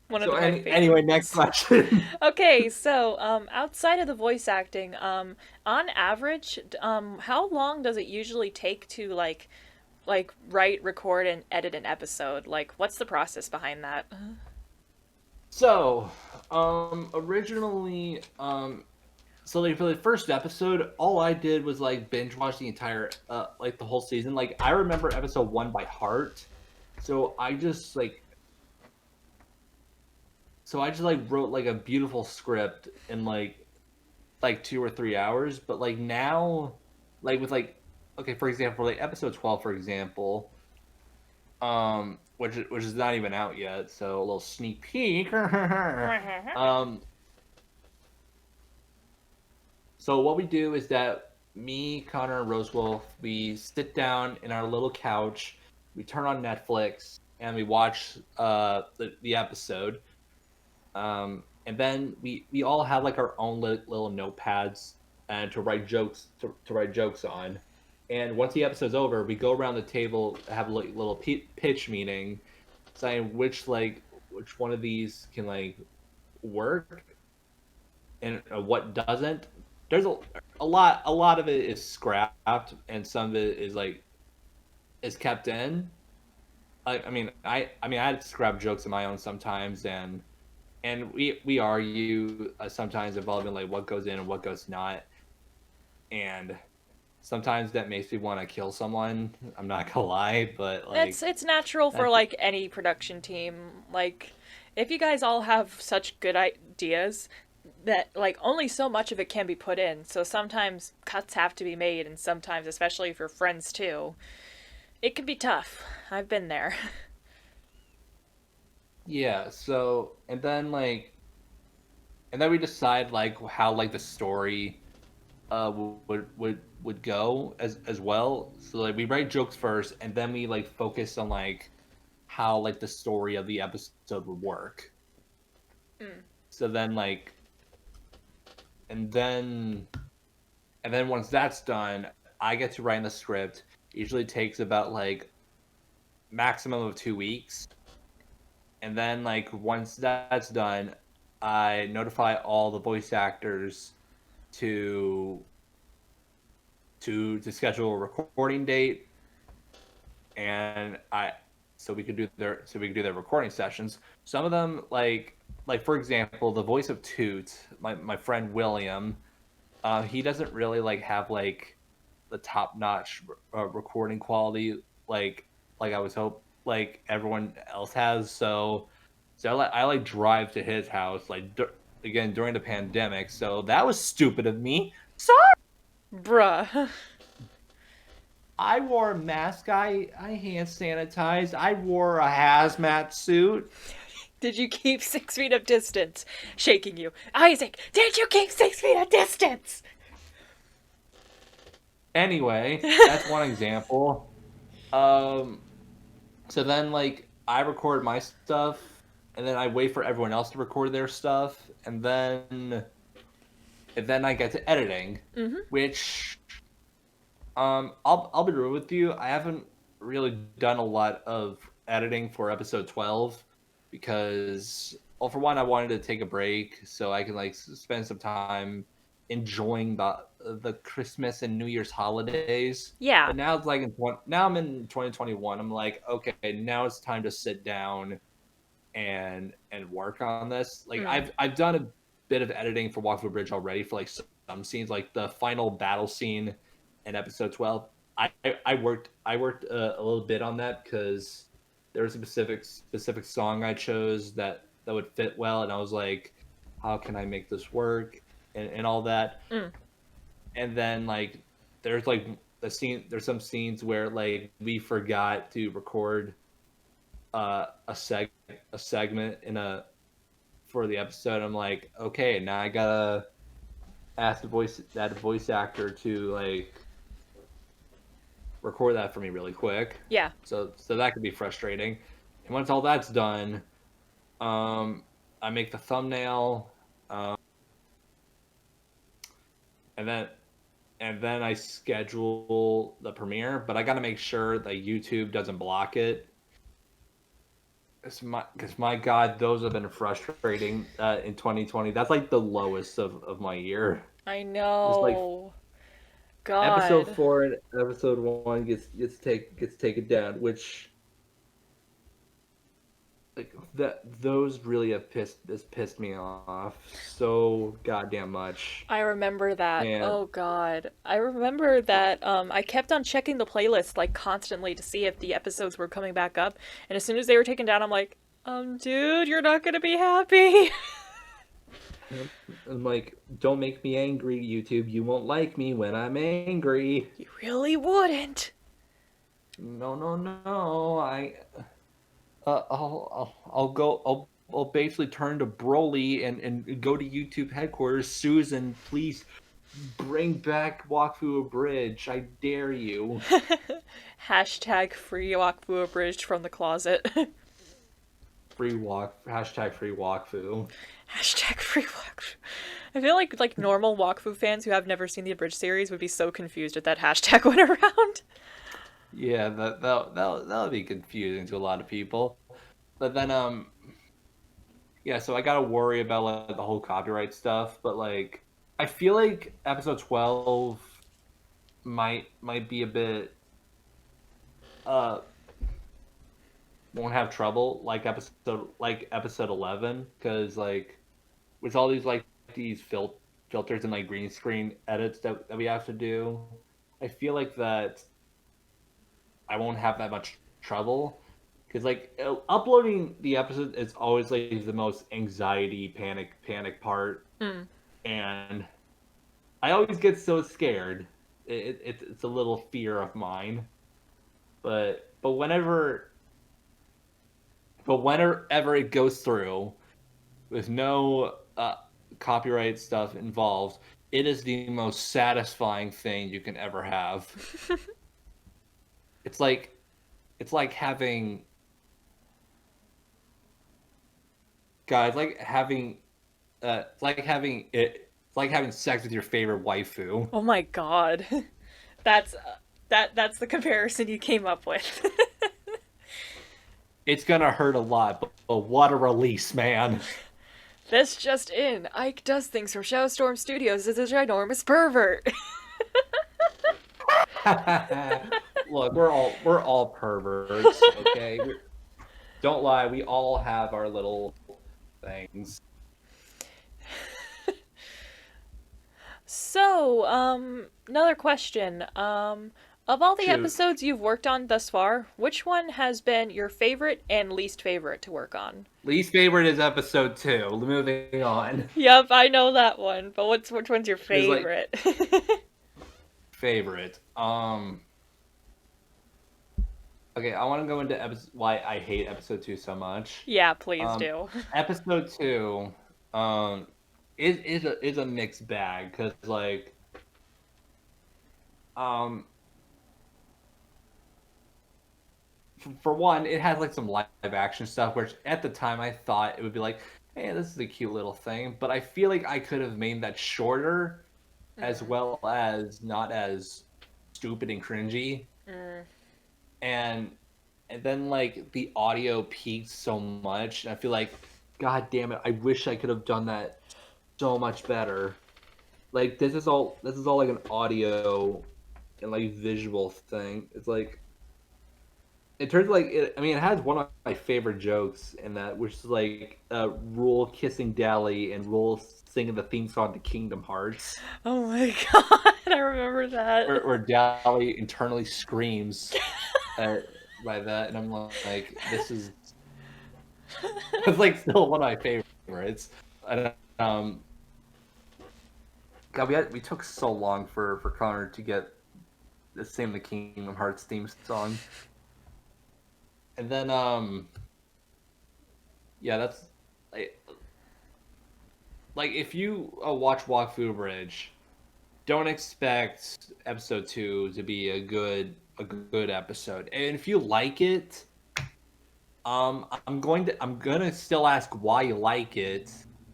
One of So my favorites. anyway, next question. Okay, so outside of the voice acting, on average, how long does it usually take to like write, record, and edit an episode? Like, what's the process behind that? So, originally, so like for the first episode, all I did was like binge watch the entire, like the whole season. Like I remember episode 1 by heart, so I just like wrote like a beautiful script in like 2 or 3 hours. But like now, like with like okay, for example, like episode 12, for example, which is not even out yet, so a little sneak peek. So what we do is that me, Connor, and Rosewolf, we sit down in our little couch, we turn on Netflix, and we watch the episode. And then we all have like our own little notepads and to write jokes to write jokes on. And once the episode's over, we go around the table, have a little pitch meeting, saying which one of these can like work and what doesn't. There's a lot of it is scrapped, and some of it is kept in. I had to scrap jokes of my own sometimes, and we argue sometimes involving like what goes in and what goes not, and sometimes that makes me want to kill someone. I'm not gonna lie, but like It's natural for that's like any production team. Like if you guys all have such good ideas that like only so much of it can be put in. So sometimes cuts have to be made and sometimes especially if you're friends too. It can be tough. I've been there. yeah. So and then we decide like how like the story would go as well. So like we write jokes first, and then we like focus on like how like the story of the episode would work. Mm. So then like and then and then once that's done, I get to write in the script. It usually takes about like maximum of 2 weeks, and then like once that's done, I notify all the voice actors to to schedule a recording date, and I so we could do their recording sessions. Some of them like for example, the voice of Toot, my friend William, he doesn't really like have like the top notch recording quality like I was hope like everyone else has. So I like drive to his house like again during the pandemic. So that was stupid of me. Sorry. Bruh. I wore a mask. I hand sanitized. I wore a hazmat suit. Did you keep 6 feet of distance? Shaking you. Isaac, did you keep 6 feet of distance? Anyway, that's one example. Um, so then like I record my stuff, and then I wait for everyone else to record their stuff, and then I get to editing, Mm-hmm. which I'll be real with you. I haven't really done a lot of editing for episode 12 because, well, for one, I wanted to take a break so I can like spend some time enjoying the Christmas and New Year's holidays. Yeah. But now it's like now I'm in 2021. I'm like, okay, now it's time to sit down and work on this. Like Mm. I've done a bit of editing for Wakfu Abridged already for like some scenes, like the final battle scene in episode 12. I worked a little bit on that because there was a specific song I chose that would fit well, and I was like, how can I make this work and all that. Mm. And then like there's like there's some scenes where like we forgot to record a segment in a for the episode. I'm like, okay, now I gotta ask that voice actor to like record that for me really quick. Yeah. So that could be frustrating. And once all that's done, I make the thumbnail, um, and then I schedule the premiere. But I got to make sure that YouTube doesn't block it. Because my God, those have been frustrating in 2020. That's like the lowest of my year. I Just like know. episode God. 4 and episode 1 gets taken down, which like that those really have pissed me off so goddamn much. I remember that. And Oh God. I remember that I kept on checking the playlist like constantly to see if the episodes were coming back up. And as soon as they were taken down, I'm like, dude, you're not gonna be happy. I'm like, don't make me angry, YouTube. You won't like me when I'm angry. You really wouldn't. No, no, no. I'll go. I'll basically turn to Broly and go to YouTube headquarters. Susan, please Bring back Wakfu Abridged. I dare you. Hashtag free Wakfu Abridged from the closet. Hashtag free Wakfu. Hashtag free Wakfu. I feel like normal Wakfu fans who have never seen the Abridged series would be so confused if that hashtag went around. Yeah, that'll be confusing to a lot of people. But then yeah, so I gotta worry about like the whole copyright stuff. But like, I feel like episode 12 might be a bit uh won't have trouble like episode 11 because like with all these like these filters and like green screen edits that we have to do, I feel like that I won't have that much trouble because like uploading the episode is always like the most anxiety panic part, Mm. and I always get so scared. It's a little fear of mine, but whenever it goes through with no copyright stuff involved, it is the most satisfying thing you can ever have. It's like it's like having guys like having it's like having sex with your favorite waifu. Oh my god. That's that's the comparison you came up with. It's gonna hurt a lot, but what a release, man. This just in. Ike does things from Shadowstorm Studios is a ginormous pervert. Look, we're all perverts, okay? Don't lie, we all have our little things. So, another question. Of all the Shoot. episodes you've worked on thus far, which one has been your favorite and least favorite to work on? Least favorite is episode 2. Moving on. Yep, I know that one, but which one's your It's like favorite? favorite. Okay, I want to go into why I hate episode 2 so much. Yeah, please do. Episode 2 um is a mixed bag cuz like um for one, it has like some live action stuff, which at the time I thought it would be like, hey, this is a cute little thing. But I feel like I could have made that shorter, as Mm, well as not as stupid and cringy. mm. And then like the audio peaked so much, and I feel like, god damn it, I wish I could have done that so much better. Like this is all like an audio and like visual thing. It's like it turns like it. I mean, it has one of my favorite jokes in that, which is like Rule kissing Dally and Rule singing the theme song to Kingdom Hearts, Oh my god, I remember that. where Dally internally screams by that, and I'm like, this is it's like still one of my favorites. And, God, we took so long for Connor to get the Kingdom Hearts theme song, and then yeah, that's like if you watch Wakfu Bridge, don't expect episode 2 to be a good episode. And if you like it, I'm gonna still ask why you like it,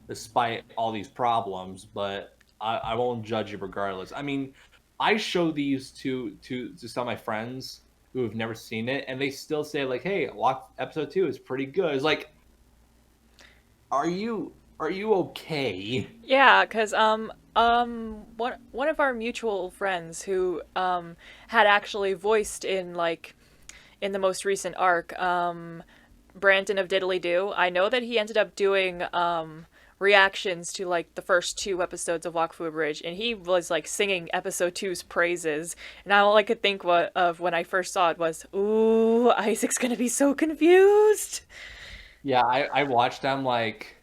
despite all these problems. But I won't judge you regardless. I mean, I show these to some of my friends who have never seen it, and they still say like, "Hey, watch episode 2 is pretty good." It's like, are you okay? Yeah, cause one of our mutual friends who had actually voiced in in the most recent arc, Brandon of Diddly Do. I know that he ended up doing reactions to like the first two episodes of Wakfu Abridged, and he was like singing episode two's praises. And all I could think of when I first saw it was, "Ooh, Isaac's gonna be so confused." Yeah, I watched them like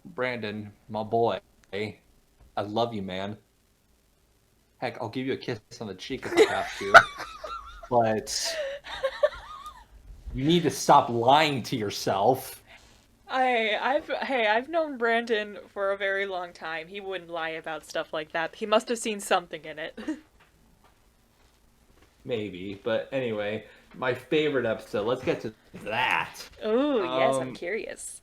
Brandon, my boy. I love you, man. Heck, I'll give you a kiss on the cheek if I have to. But you need to stop lying to yourself. I've known Brandon for a very long time. He wouldn't lie about stuff like that. He must have seen something in it. Maybe, but anyway, my favorite episode. Let's get to that. Ooh, yes, I'm Um, curious.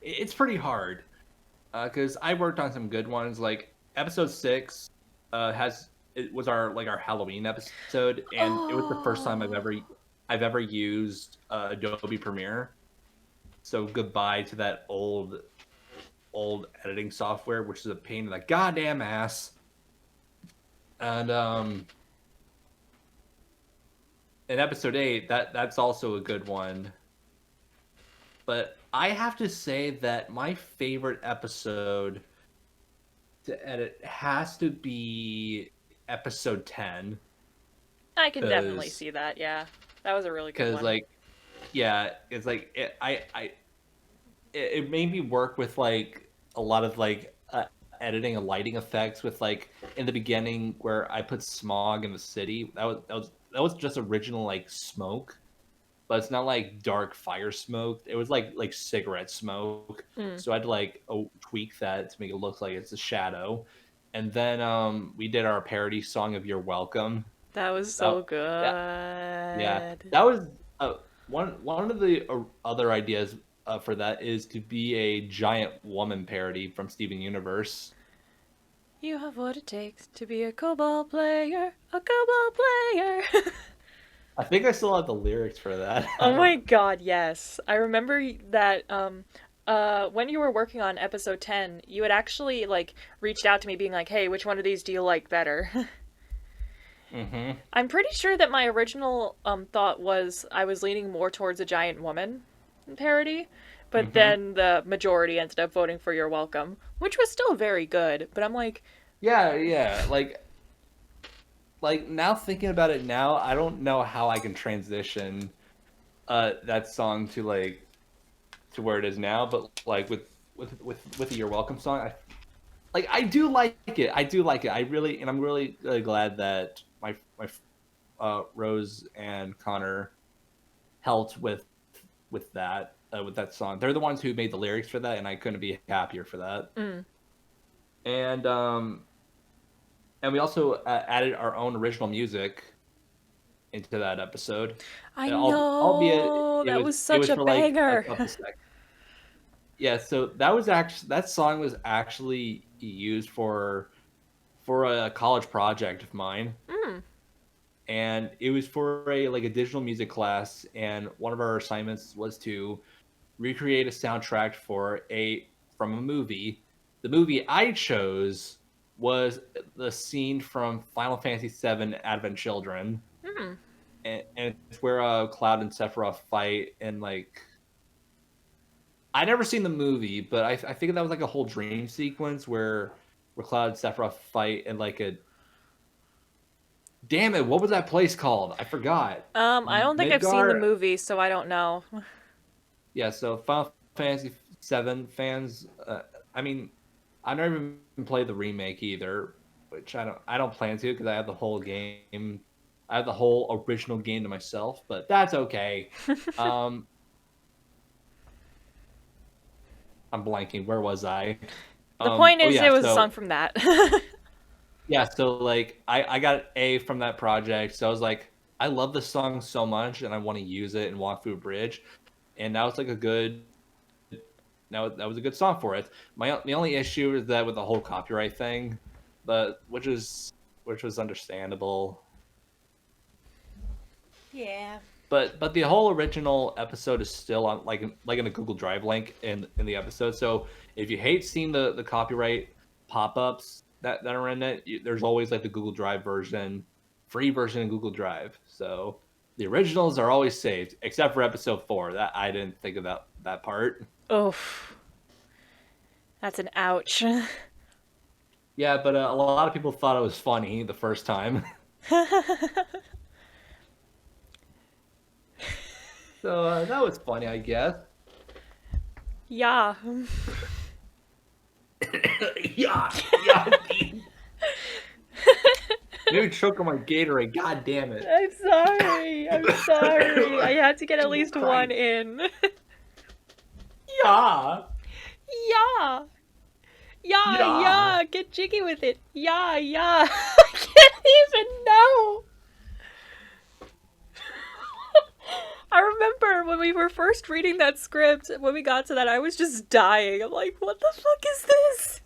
it's pretty hard because I worked on some good ones. Like episode 6 it was our Halloween episode, and it was the first time Oh, I've ever used Adobe Premiere. So goodbye to that old editing software, which is a pain in the goddamn ass. And in episode 8, that's also a good one. But I have to say that my favorite episode to edit has to be episode 10 I can definitely because see that. Yeah, that was a really good one. like yeah, it's like it made me work with like a lot of like editing and lighting effects with like in the beginning where I put smog in the city. That was just original like smoke, but it's not like dark fire smoke. It was like cigarette smoke. Mm, So I had to like tweak that to make it look like it's a shadow. And then we did our parody song of "You're Welcome." that was That so that yeah, good. that was one of the other ideas for that is to be a giant woman parody from Steven Universe. You have what it takes to be a COBOL player, a COBOL player. I think I still have the lyrics for that. I Oh don't. my god, yes. I remember that when you were working on episode 10, you had actually like reached out to me being like, "Hey, which one of these do you like better?" Mm-hmm. I'm pretty sure that my original thought was I was leaning more towards a giant woman parody, but Mm-hmm. then the majority ended up voting for You're Welcome, which was still very good, but I'm like, Yeah, yeah. Like now thinking about it now, I don't know how I can transition that song to like to where it is now, but like with the "You're Welcome" song, I do like it. I do like it. I'm really, really glad that my Rose and Connor helped with that song. They're the ones who made the lyrics for that, and I couldn't be happier for that. mm, And and we also added our own original music into that episode. I Albeit know that was it such was a for like a banger. couple seconds. Yeah, so that song was actually used for a college project of mine, mm, and it was for a digital music class, and one of our assignments was to recreate a soundtrack from a movie. The movie I chose was the scene from Final Fantasy VII Advent Children, mm. and it's where Cloud and Sephiroth fight, and like I never seen the movie, but I think that was like a whole dream sequence where Cloud and Sephiroth fight in like a damn it, what was that place called? I forgot. I don't think I've seen the Midgar. movie, so I don't know. Yeah, so Final Fantasy VII fans. I mean, I never even played the remake either, which I don't plan to because I have the whole game. I have the whole original game to myself, but that's okay. Um, I'm blanking. Where was I? The point Oh is, yeah, it was a song from that. so like I got an A from that project, so I was like, I love this song so much, and I want to use it in Wakfu Abridged, and that was like a good. Now that was a good song for it. The only issue is that with the whole copyright thing, but which was understandable. Yeah. But the whole original episode is still on like in a Google Drive link in the episode. So if you hate seeing the copyright pop ups that are in it, there's always like the Google Drive version, free version in Google Drive. So the originals are always saved, except for episode 4. That I didn't think about that part. Oof. That's an ouch. Yeah, but a lot of people thought it was funny the first time. So that was funny, I guess. Yeah. Yeah, yeah. Maybe choke on my Gatorade. God damn it. I'm sorry. I'm sorry. I had to get at least Christ. one in. Yeah. Yeah. Yeah, Yeah. yeah. Get jiggy with it. Yeah, yeah. I can't even know. I remember when we were first reading that script, when we got to that, I was just dying. I'm like, what the fuck is this?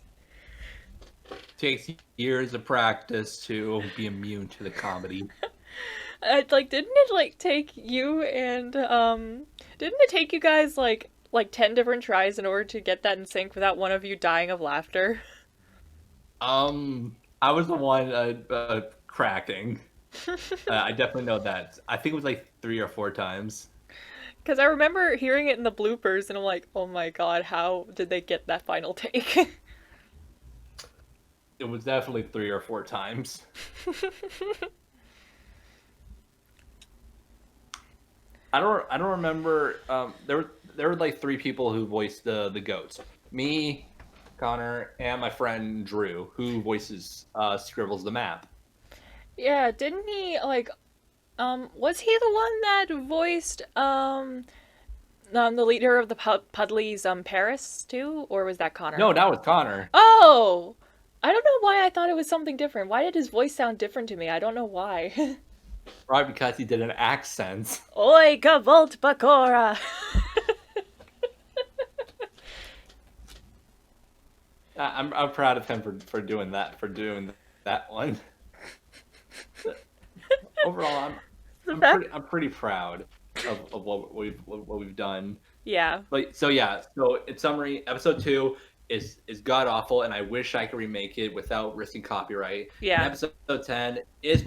Takes years of practice to be immune to the comedy. Didn't it like take you and didn't it take you guys like 10 different tries in order to get that in sync without one of you dying of laughter? I was the one cracking. I definitely know that. I think it was like 3 or 4 times. Because I remember hearing it in the bloopers, and I'm like, oh my god, how did they get that final take? It was definitely 3 or 4 times. I don't remember. There were like 3 people who voiced the goats. Me, Connor, and my friend Drew, who voices Scribbles the Map. Yeah, didn't he like was he the one that voiced the leader of the Pudleys Paris too, or was that Connor? No, that was Connor. Oh, I don't know why I thought it was something different. Why did his voice sound different to me? I don't know why. Probably because he did an accent. Oi, Gavolt Bakora. I'm proud of him for doing that one. Overall, I'm pretty proud of what we've done. Yeah. But so yeah, so in summary, episode 2 is god awful, and I wish I could remake it without risking copyright. And Yeah. episode 10 is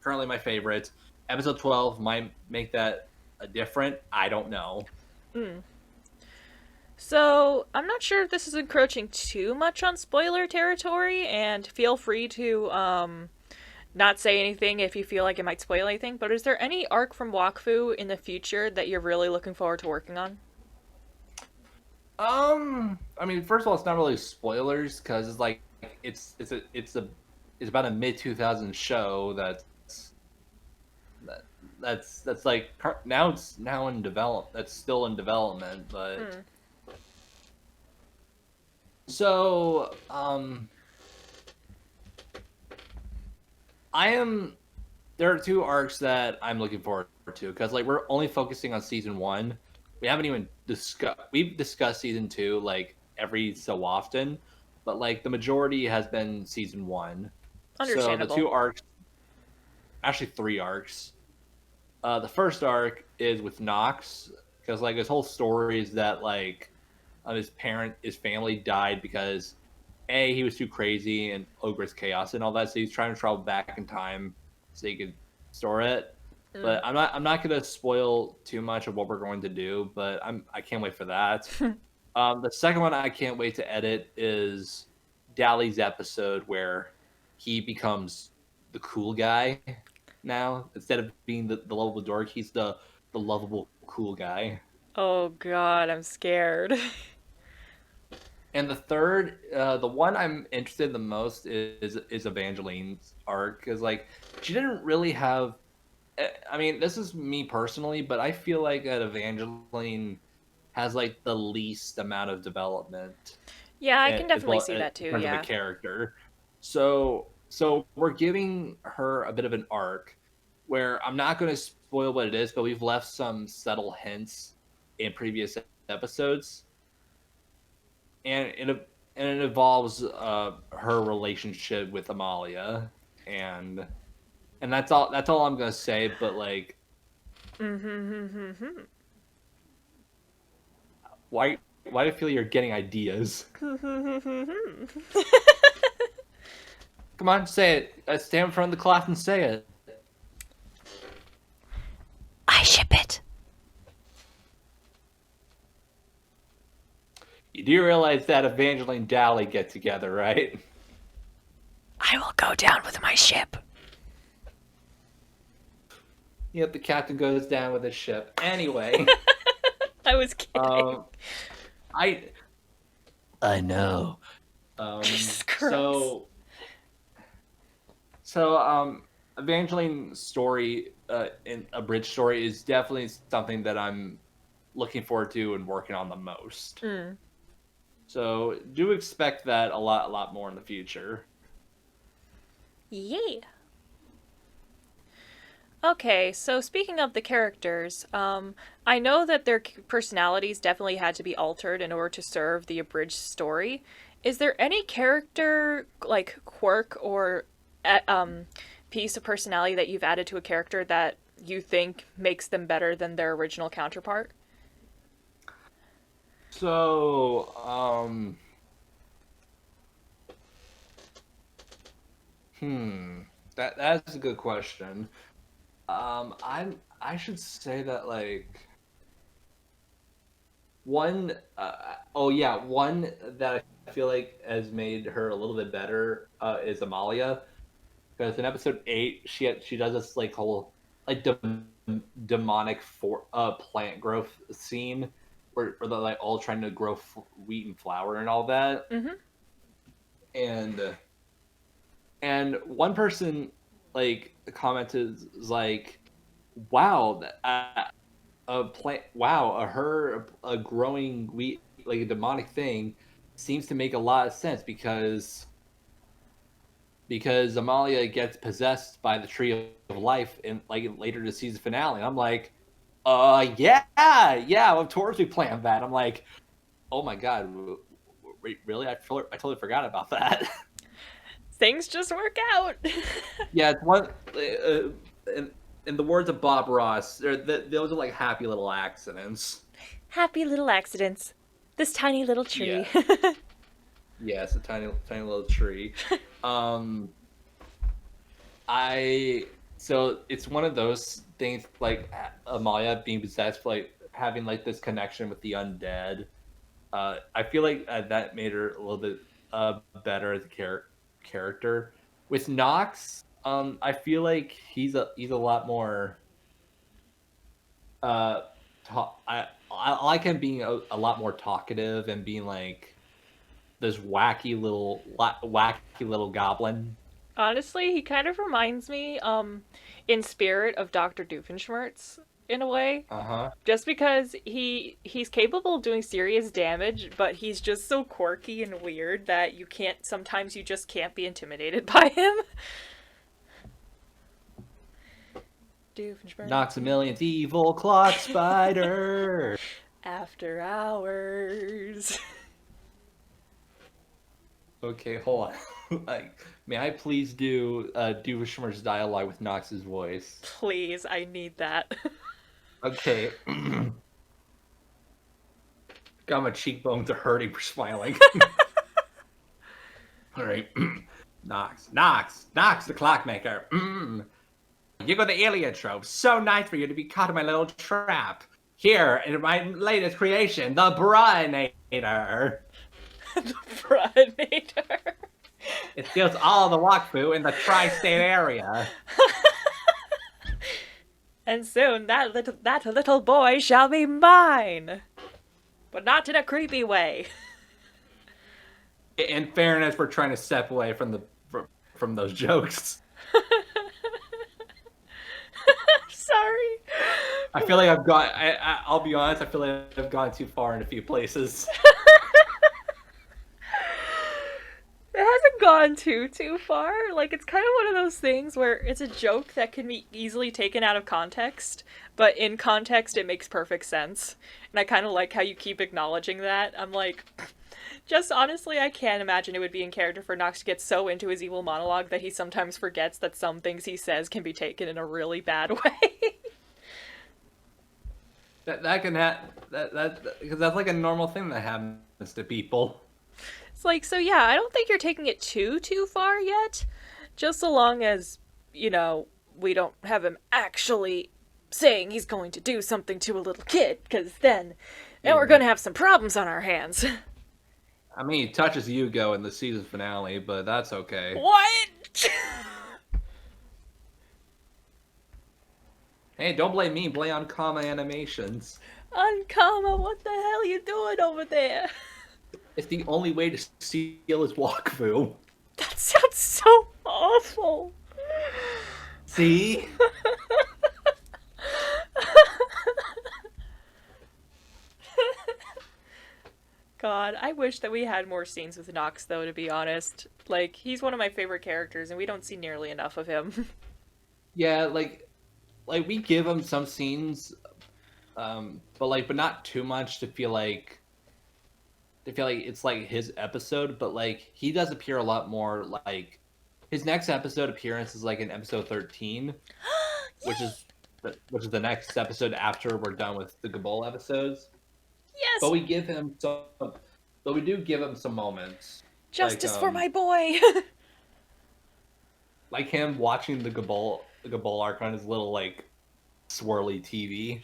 currently my favorite. Episode 12 might make that a different. I don't know. Mm. So, I'm not sure if this is encroaching too much on spoiler territory, and feel free to not say anything if you feel like it might spoil anything, but is there any arc from Wakfu in the future that you're really looking forward to working on? I mean, first of all, it's not really spoilers because it's like it's about a mid-2000s show that's like now it's now in develop that's still in development, but Mm. so I am there are 2 arcs that I'm looking forward to because like we're only focusing on season 1. We haven't even we've discussed season 2 like every so often, but like the majority has been season 1. So the Understandable. 2 arcs, actually 3 arcs. The first arc is with Knox because like his whole story is that like his family died because he was too crazy and Ogre's chaos and all that, so he's trying to travel back in time so he could store it. Mm. But I'm not gonna spoil too much of what we're going to do, but I can't wait for that. The second one I can't wait to edit is Dally's episode where he becomes the cool guy now. Instead of being the lovable dork, he's the lovable cool guy. Oh god, I'm scared. And the third, the one I'm interested in the most is Evangeline's arc because like she didn't really have. I mean, this is me personally, but I feel like that Evangeline has like the least amount of development Yeah, I can as definitely well see that in too, terms of a yeah. character. So we're giving her a bit of an arc where I'm not going to spoil what it is, but we've left some subtle hints in previous episodes, and it involves her relationship with Amalia, and that's all I'm going to say. But like, Mm-hmm. why do I feel you're getting ideas? Come on, say it. Stand in front of the class and say it. I ship it. You do realize that Evangeline and Dally get together, right? I will go down with my ship. Yep, the captain goes down with his ship. Anyway, I was kidding. I know. Jesus Christ. So Evangeline's story, in a bridge story, is definitely something that I'm looking forward to and working on the most. Mm. So do expect that a lot more in the future. Yeah. Okay, so speaking of the characters, I know that their personalities definitely had to be altered in order to serve the abridged story. Is there any character, like, quirk or piece of personality that you've added to a character that you think makes them better than their original counterpart? So, that's a good question. I should say that like one oh yeah, one that I feel like has made her a little bit better is Amalia, because in episode 8 she does this like whole like demonic plant growth scene where they're like all trying to grow wheat and flour and all that. Mm-hmm. And one person like commented like, wow, a plant, wow, a growing wheat, like a demonic thing, seems to make a lot of sense because Amalia gets possessed by the tree of life in like later the season finale. And I'm like, yeah, of course we planned that. I'm like, oh my god, really? I totally forgot about that. Things just work out. Yeah, it's one. In the words of Bob Ross, those are like happy little accidents. Happy little accidents. This tiny little tree. Yeah. Yeah, it's a tiny little tree. Um, so it's one of those things like Amalia being possessed, like having like this connection with the undead. I feel like that made her a little bit better as a character. With Nox, I feel like he's a lot more. I like him being a lot more talkative and being like this wacky little goblin. Honestly, he kind of reminds me, in spirit of Dr. Doofenshmirtz, in a way. Uh-huh. Just because he's capable of doing serious damage, but he's just so quirky and weird that sometimes you just can't be intimidated by him. Doofenshmirtz. Noxamillion's evil clock spider. After hours. Okay, hold on. Like, may I please do Doofenshmirtz's dialogue with Nox's voice? Please, I need that. Okay. Got my cheekbones are hurting for smiling. All right. Nox the clockmaker. You got the heliotrope. So nice for you to be caught in my little trap. Here, in my latest creation, the Brinator. The Predator. It steals all the Wakfu in the tri-state area. And soon that little boy shall be mine. But not in a creepy way. In fairness, we're trying to step away from those jokes. Sorry. I feel like I'll be honest, I feel like I've gone too far in a few places. It hasn't gone too far. Like, it's kind of one of those things where it's a joke that can be easily taken out of context, but in context it makes perfect sense. And I kind of like how you keep acknowledging that. I'm like, just honestly, I can't imagine it would be in character for Nox to get so into his evil monologue that he sometimes forgets that some things he says can be taken in a really bad way. That can happen. Because that's like a normal thing that happens to people. It's like, so yeah, I don't think you're taking it too far yet. Just so long as, we don't have him actually saying he's going to do something to a little kid, because then we're going to have some problems on our hands. I mean, he touches Yugo in the season finale, but that's okay. What? Hey, don't blame me. Blame on Kama Animations. Unkama, what the hell are you doing over there? It's the only way to steal his Wakfu. That sounds so awful. See? God, I wish that we had more scenes with Knox, though, to be honest. Like, he's one of my favorite characters, and we don't see nearly enough of him. Yeah, like we give him some scenes, but not too much to feel like it's like his episode. But like he does appear a lot more. Like his next episode appearance is like in episode 13, which is the next episode after we're done with the Gabol episodes. But Yes! we give him some, but we do give him some moments, like Justice for my boy! like him watching the Gabol arc on his little like swirly TV.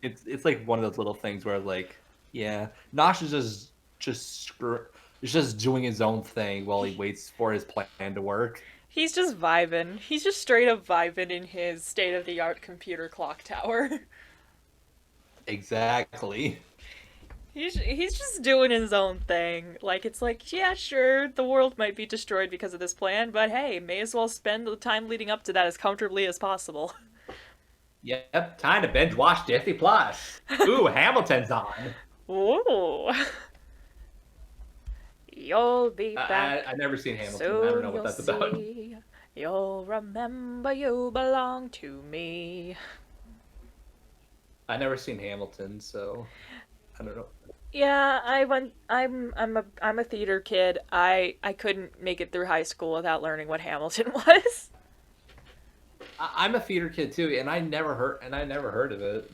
It's like one of those little things where like, yeah, Nosh is just doing his own thing while he waits for his plan to work. He's just vibing. He's just straight up vibing in his state of the art computer clock tower. Exactly. He's just doing his own thing. Like, it's like, yeah, sure, the world might be destroyed because of this plan, but hey, may as well spend the time leading up to that as comfortably as possible. Yep, time to binge watch Disney Plus. Ooh, Hamilton's on. Ooh. You'll be back. I never seen Hamilton. So I don't know what you'll that's about. see. You'll remember you belong to me. I never seen Hamilton, so I don't know. Yeah, I'm a theater kid. I couldn't make it through high school without learning what Hamilton was. I'm a theater kid too, and I never heard of it.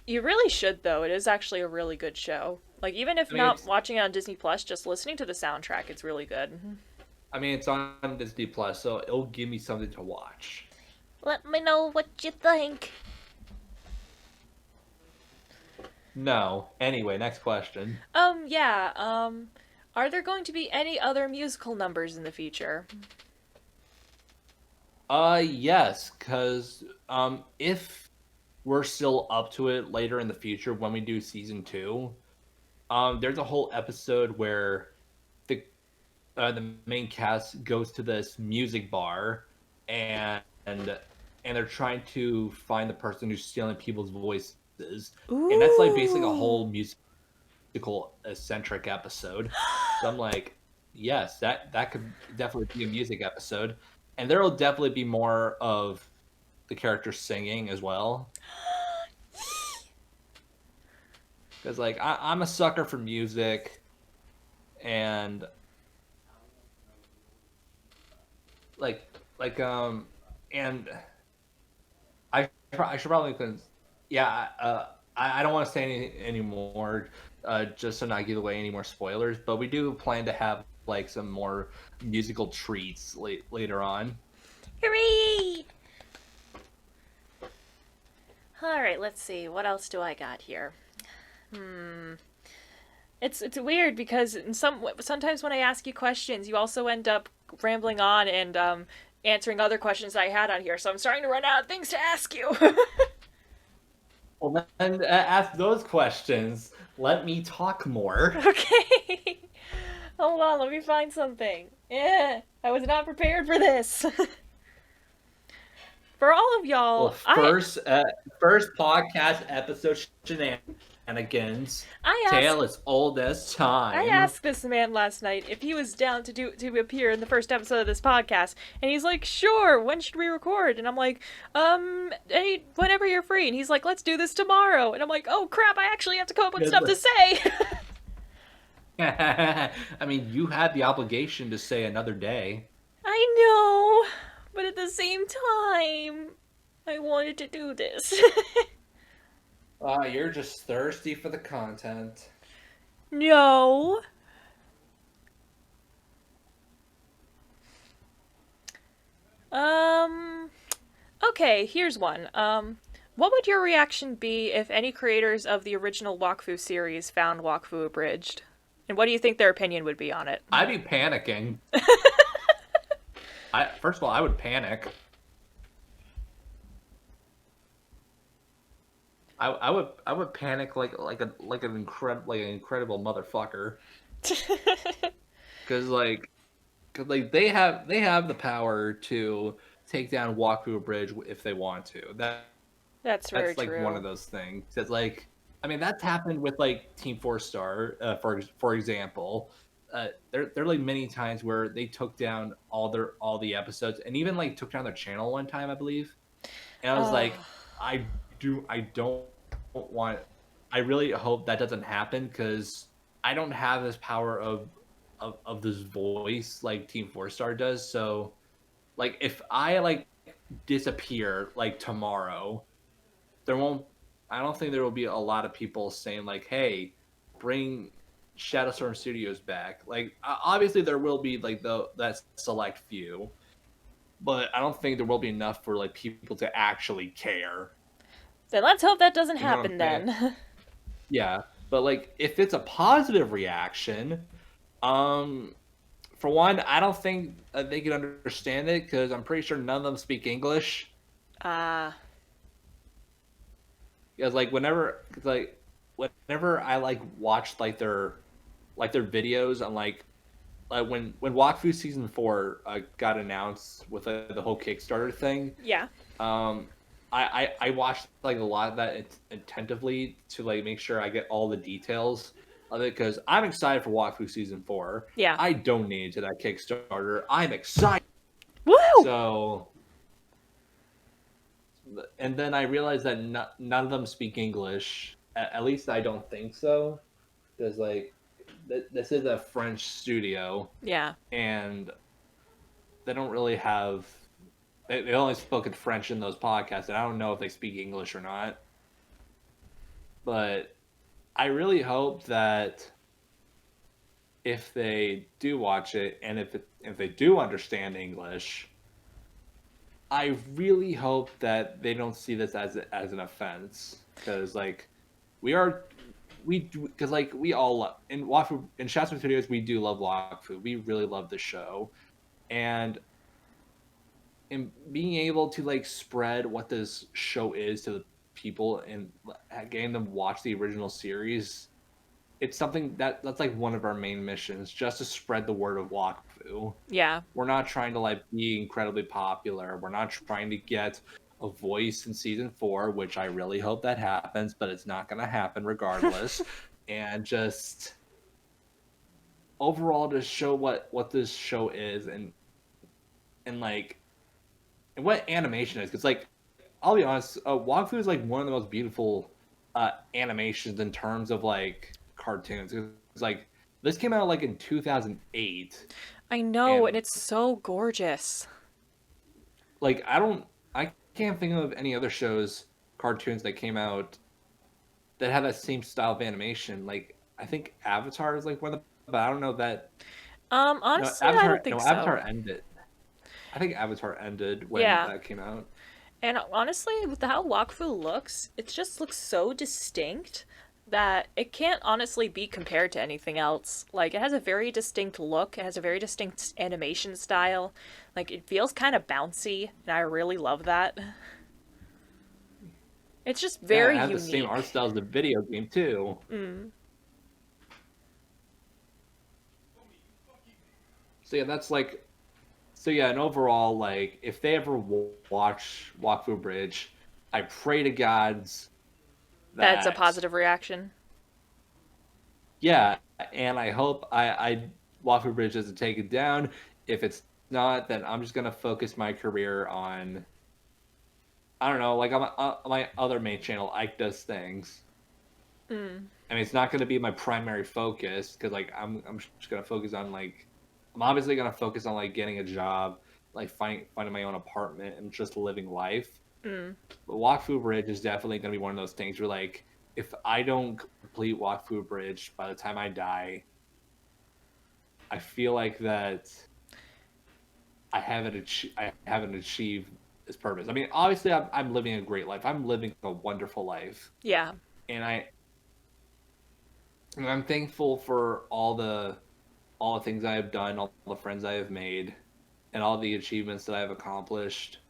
You really should though. It is actually a really good show. Like even if I mean, not watching it on Disney Plus, just listening to the soundtrack, it's really good. it's on Disney Plus, so it'll give me something to watch. Let me know what you think. No. Anyway, next question. Yeah. Are there going to be any other musical numbers in the future? Yes, because if we're still up to it later in the future when we do season 2, there's a whole episode where the main cast goes to this music bar and they're trying to find the person who's stealing people's voices. Ooh. And that's like basically a whole musical eccentric episode. So I'm like, yes, that could definitely be a music episode. And there will definitely be more of the characters singing as well. Because like I'm a sucker for music, and and I should probably yeah. I don't want to say any more, just to not give away any more spoilers. But we do plan to have like some more musical treats later on. Hooray! All right, let's see. What else do I got here? It's weird because sometimes when I ask you questions, you also end up rambling on and answering other questions I had on here. So I'm starting to run out of things to ask you. Well, then ask those questions. Let me talk more. Okay. Hold on, let me find something. Yeah, I was not prepared for this. For all of y'all, well, first podcast episode shenanigans. Tale as old as time. I asked this man last night if he was down to appear in the first episode of this podcast, and he's like, "Sure. When should we record?" And I'm like, whenever you're free." And he's like, "Let's do this tomorrow." And I'm like, "Oh crap! I actually have to come up with stuff to say." I mean, you had the obligation to say another day. I know, but at the same time, I wanted to do this. You're just thirsty for the content. No. Okay, here's one. What would your reaction be if any creators of the original Wakfu series found Wakfu Abridged? And what do you think their opinion would be on it? I'd be panicking. First of all, I would panic. I would panic like an incredible motherfucker. Because they have the power to take down Wakfu Abridged if they want to. That's very like true. one of those things. That's like I mean, that's happened with like Team Four Star, for example. There are like many times where they took down all the episodes, and even like took down their channel one time, I believe. And I was Oh, like, I don't want. I really hope that doesn't happen because I don't have this power of this voice like Team Four Star does. So like, if I like disappear like tomorrow, there won't. I don't think there will be a lot of people saying like, "Hey, bring Shadowstorm Studios back." Like, obviously there will be like that select few, but I don't think there will be enough for like people to actually care. then let's hope that doesn't You know what I'm happen saying? then. Yeah, but like if it's a positive reaction, um, for one, I don't think they can understand it because I'm pretty sure none of them speak English. Ah, Because like whenever I like watch like their videos on like when Wakfu season 4 got announced with the whole Kickstarter thing, yeah, um, I watched like a lot of that attentively to like make sure I get all the details of it because I'm excited for Wakfu season 4. yeah. I donated to that Kickstarter. I'm excited. Woo! So, and then I realized that none of them speak English. At least I don't think so. Because like this is a French studio, Yeah. and they don't really have. They only spoken French in those podcasts, and I don't know if they speak English or not. But I really hope that if they do watch it, and if they do understand English, I really hope that they don't see this as an offense because like we are we because like we all love in Wakfu in Shasta Studios we do love Wakfu. We really love the show, and in being able to like spread what this show is to the people and getting them watch the original series, it's something that's like one of our main missions, just to spread the word of Wakfu. Yeah. We're not trying to like be incredibly popular. We're not trying to get a voice in season 4, which I really hope that happens, but it's not going to happen regardless. And just overall to show what this show is and like and what animation is because like I'll be honest, Wakfu is like one of the most beautiful animations in terms of like cartoons. It's like this came out like in 2008, I know, and and it's so gorgeous. like I can't think of any other shows cartoons that came out that have that same style of animation. Like I think Avatar is like one of the, but I don't know that. No, Honestly, I don't think Avatar so. ended. I think Avatar ended when Yeah. that came out. And honestly, with how Wakfu looks, it just looks so distinct that it can't honestly be compared to anything else. Like, it has a very distinct look, it has a very distinct animation style. Like, it feels kind of bouncy, and I really love that. It's just Yeah, it very had the same art unique. style as the video game too. Mm. So yeah, that's like so yeah, and overall, like if they ever watch Wakfu Bridge, I pray to gods That's a that positive reaction. yeah, and I hope I Wakfu Bridge doesn't take it down. If it's not, then I'm just gonna focus my career on I don't know, like on my other main channel, Ike Does Things. Mm. I mean, it's not going to be my primary focus because like I'm just going to focus on like I'm obviously going to focus on like getting a job, like finding my own apartment and just living life. Mm. But Wakfu Bridge is definitely going to be one of those things where like if I don't complete Wakfu Bridge by the time I die, I feel like that I haven't achieved its purpose. I mean, obviously I'm living a great life. I'm living a wonderful life, Yeah. and I'm thankful for all the things I have done, all the friends I have made, and all the achievements that I have accomplished.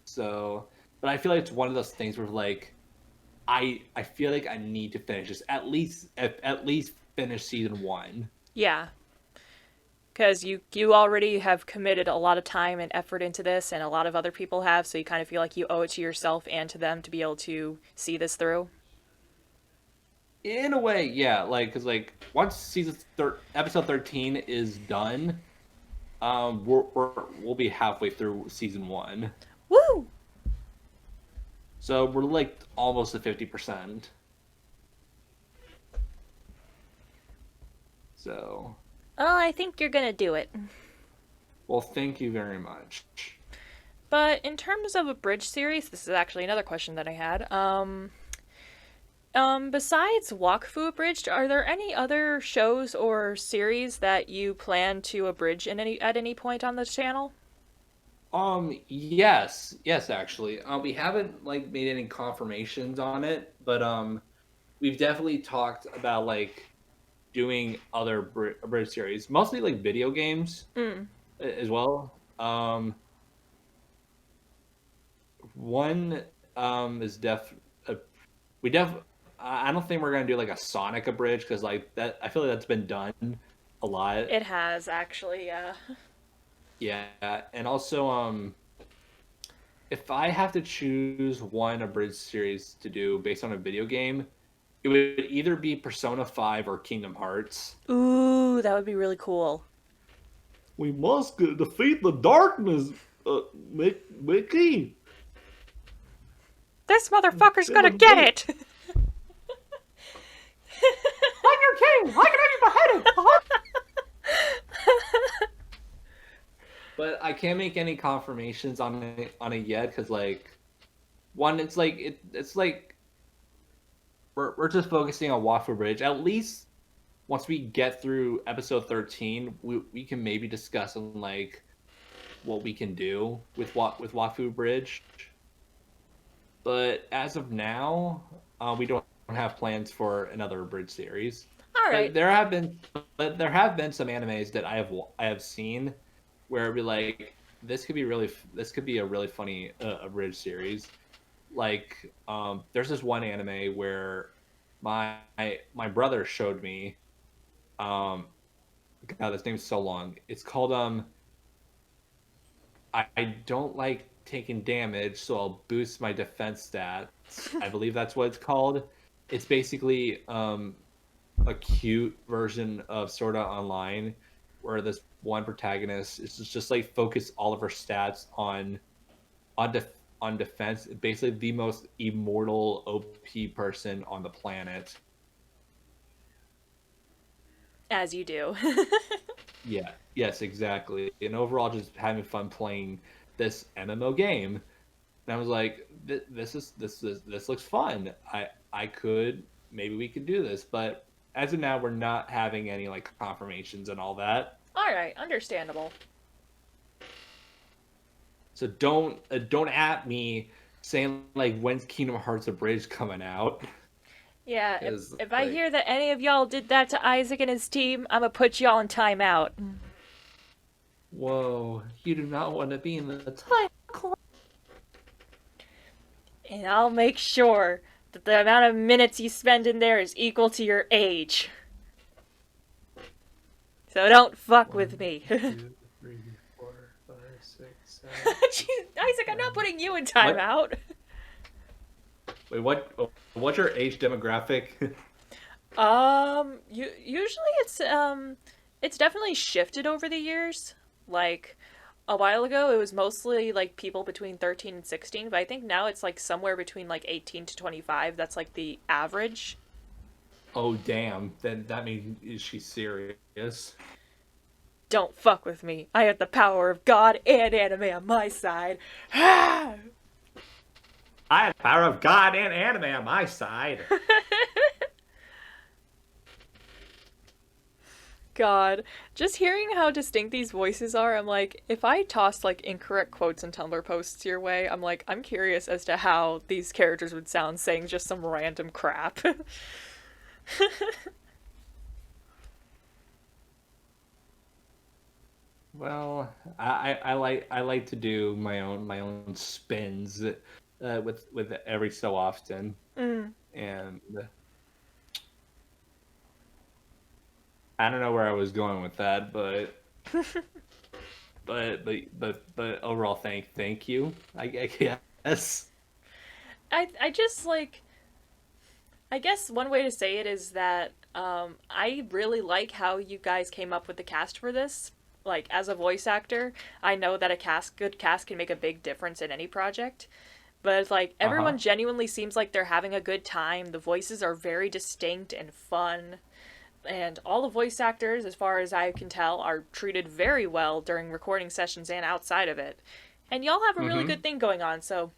So, but I feel like it's one of those things where like I feel like I need to finish this at least finish season 1. Yeah. Because you already have committed a lot of time and effort into this, and a lot of other people have, so you kind of feel like you owe it to yourself and to them to be able to see this through. in a way, yeah. Like, cause like once episode 13 is done, we'll be halfway through season 1. Woo! So we're like almost at 50%. So, Well, I think you're gonna do it. well, thank you very much. But in terms of a bridge series, this is actually another question that I had. Besides Wakfu Abridged, are there any other shows or series that you plan to abridge at any point on this channel? Yes, actually. We haven't like made any confirmations on it, but we've definitely talked about like doing other bridge series, mostly like video games Mm. as well. One is uh, we def. I don't think we're gonna do like a Sonic abridge because like that. I feel like that's been done a lot. It has actually, yeah. Yeah, and also if I have to choose one abridged series to do based on a video game, it would either be Persona 5 or Kingdom Hearts. Ooh, that would be really cool. We must defeat the darkness, Mickey. This motherfucker's gonna get it! I'm your king! I can have you beheaded! But I can't make any confirmations on it yet because like one, it's like we're just focusing on Wakfu Bridge. At least once we get through episode 13, we can maybe discuss on like what we can do with Wakfu Bridge. But as of now, we don't have plans for another bridge series. All But right. there have been some animes that I have seen where it'd be like this could be a really funny abridged series. Like there's this one anime where my my brother showed me. God, this name's so long. It's called I don't like taking damage, so I'll boost my defense stats. I believe that's what it's called. It's basically a cute version of Sword Art Online, where this one protagonist is just like focus all of her stats on def- on defense. Basically, the most immortal OP person on the planet. As you do. Yeah. Yes, exactly. And overall, just having fun playing this MMO game. And I was like, this looks fun. I could maybe we could do this, but as of now, we're not having any like confirmations and all that. All right, understandable. So don't at me saying like when's Kingdom Hearts Abridged coming out? Yeah, Because if I like hear that any of y'all did that to Isaac and his team, I'm gonna put y'all in timeout. whoa, you do not want to be in the time clock. And I'll make sure that the amount of minutes you spend in there is equal to your age. So don't fuck with me. 3, 4, 5, 6, 7. Jeez, Isaac, I'm not putting you in timeout. Wait, what's your age demographic? Usually it's definitely shifted over the years. Like a while ago, it was mostly like people between 13 and 16, but I think now it's like somewhere between like 18 to 25. That's like the average. Oh damn! Then that means is she serious? Don't fuck with me. I have the power of God and anime on my side. Ah! I have the power of God and anime on my side. God, just hearing how distinct these voices are, I'm like, if I tossed like incorrect quotes and Tumblr posts your way, I'm like, I'm curious as to how these characters would sound saying just some random crap. Well, I like to do my own spins with every so often, Mm. and I don't know where I was going with that, but overall, thank you. I guess. I just like I guess one way to say it is that I really like how you guys came up with the cast for this. Like, as a voice actor, I know that good cast can make a big difference in any project. But it's like, Uh everyone huh. genuinely seems like they're having a good time. The voices are very distinct and fun. And all the voice actors, as far as I can tell, are treated very well during recording sessions and outside of it. And y'all have a really Mm-hmm. good thing going on, so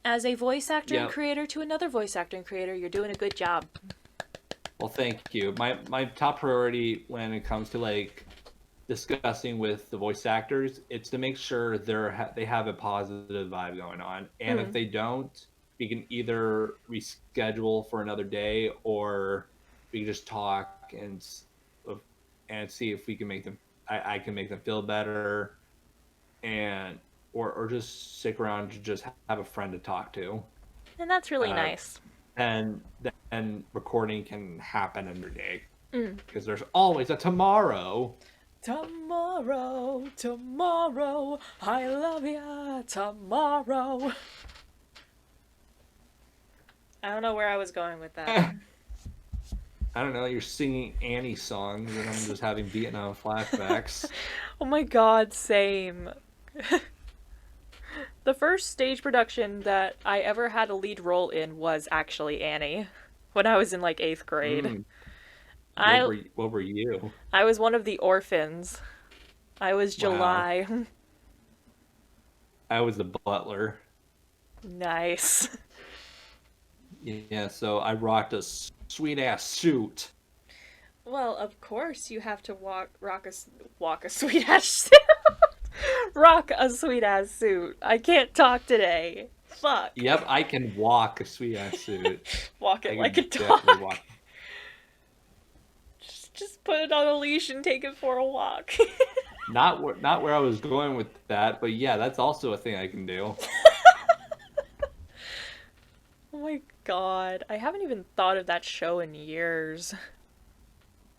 as a voice actor and Yep. creator to another voice actor and creator, you're doing a good job. Well, thank you. My top priority when it comes to like discussing with the voice actors, it's to make sure they have a positive vibe going on. And if Mm. they don't, we can either reschedule for another day, or we can just talk and see if we can make them. I can make them feel better, and or just stick around to just have a friend to talk to. And that's really Uh, nice. and then recording can happen in your day Mm. because there's always a tomorrow. Tomorrow, tomorrow, I love ya, tomorrow. I don't know where I was going with that. I don't know, you're singing Annie songs and I'm just having Vietnam flashbacks. Oh my god, same. The first stage production that I ever had a lead role in was actually Annie, when I was in like 8th grade. Mm, I what were you? I was one of the orphans. I was Wow. July. I was the butler. Nice. Yeah, so I rocked a sweet ass suit. Well, of course you have to walk a sweet ass suit. Rock a sweet ass suit. I can't talk today. Fuck. Yep, I can walk a sweet ass suit. Walk I it like a can definitely dog. walk. Just put it on a leash and take it for a walk. Not where I was going with that, but yeah, that's also a thing I can do. Oh my god. I haven't even thought of that show in years.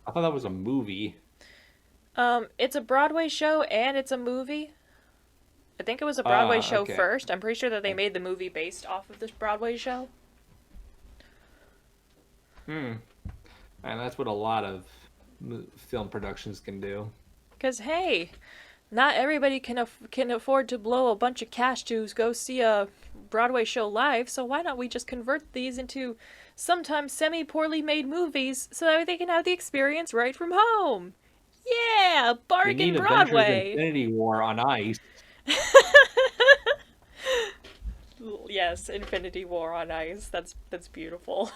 I thought that was a movie. It's a Broadway show and it's a movie. I think it was a Broadway show Okay. first. I'm pretty sure that they made the movie based off of this Broadway show. Hmm. And that's what a lot of film productions can do. Cause hey, not everybody can afford to blow a bunch of cash to go see a Broadway show live. So why not we just convert these into sometimes semi poorly made movies so that they can have the experience right from home? Yeah, We bargain need Avengers Broadway. Infinity War on ice. Yes, Infinity War on Ice. That's beautiful.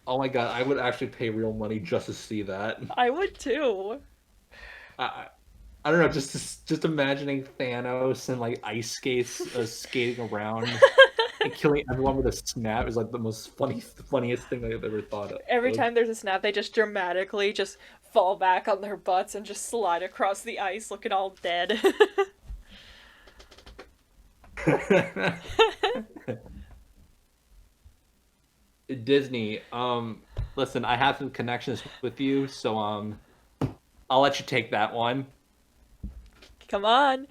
Oh my god, I would actually pay real money just to see that. I would too. I, I don't know, just imagining Thanos and like ice skates skating around and killing everyone with a snap is like the funniest thing I've ever thought Every of. time there's a snap, they just dramatically just fall back on their butts and just slide across the ice looking all dead. Disney, listen, I have some connections with you, so I'll let you take that one. Come on.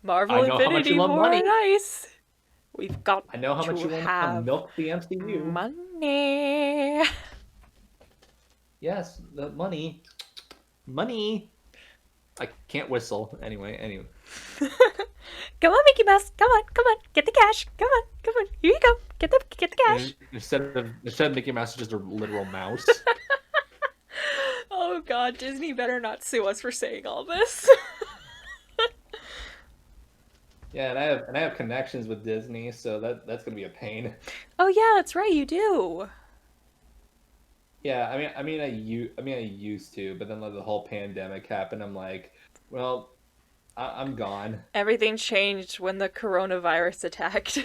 Marvel I know how much you Infinity love War on money. Ice. We've got I know how much to you want to have milk the MCU. money. Yes, the money. Money. I can't whistle. Anyway. Come on, Mickey Mouse. Come on, come on. Get the cash. Come on, come on. Here you go. Get the cash. Instead of Mickey Mouse, just a literal mouse. Oh god, Disney better not sue us for saying all this. Yeah, and I have connections with Disney, so that's gonna be a pain. Oh yeah, that's right, you do. Yeah, I used to, but then like, the whole pandemic happened. I'm like, well, I'm gone. Everything changed when the coronavirus attacked.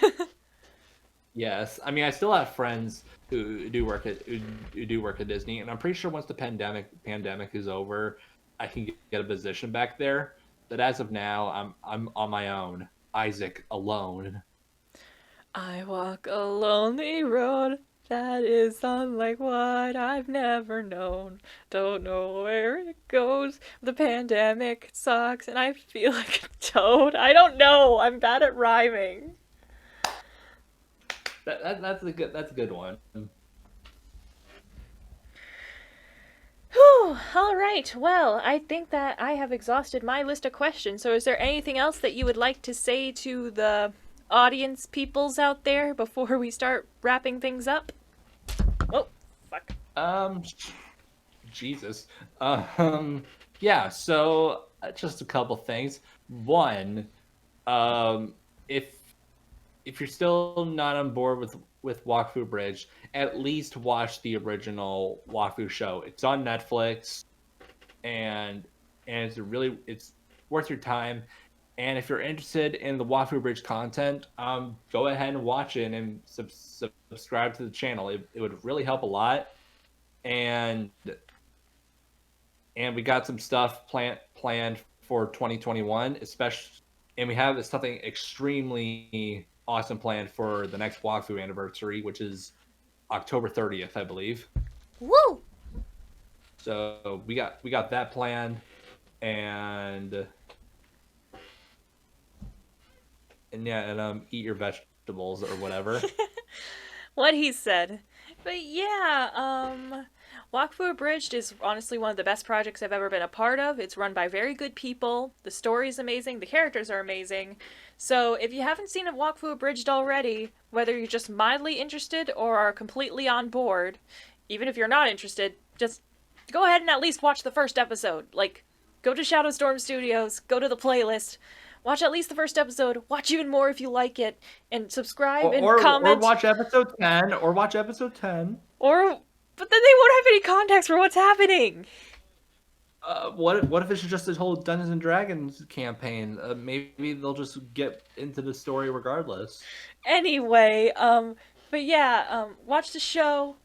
Yes, I mean, I still have friends who do work at Disney, and I'm pretty sure once the pandemic is over, I can get a position back there. But as of now, I'm on my own. Isaac alone. I walk a lonely road that is unlike what I've never known. Don't know where it goes. The pandemic sucks and I feel like a toad. I don't know. I'm bad at rhyming. That's a good one. Whew, all right. Well, I think that I have exhausted my list of questions. So, is there anything else that you would like to say to the audience peoples out there before we start wrapping things up? Oh, fuck. Um, Jesus. Yeah. So just a couple things. One, um, if if you're still not on board with Wakfu Abridged, at least watch the original Wakfu show. It's on Netflix, and it's worth your time. And if you're interested in the Wakfu Abridged content, go ahead and watch it and subscribe to the channel. It would really help a lot. And we got some stuff planned for 2021, especially, and we have something extremely awesome planned for the next Wakfu anniversary, which is October 30th, I believe. Woo! So we got that planned, and yeah, and eat your vegetables or whatever. What he said. But yeah, Wakfu Abridged is honestly one of the best projects I've ever been a part of. It's run by very good people. The story's amazing. The characters are amazing. So if you haven't seen a Wakfu Abridged already, whether you're just mildly interested or are completely on board, even if you're not interested, just go ahead and at least watch the first episode. Like, go to Shadowstorm Studios, go to the playlist, watch at least the first episode, watch even more if you like it, and subscribe and comment. Or watch episode 10, or watch episode 10. But then they won't have any context for what's happening. What if it's just this whole Dungeons and Dragons campaign? Maybe they'll just get into the story regardless. Anyway, but yeah, watch the show,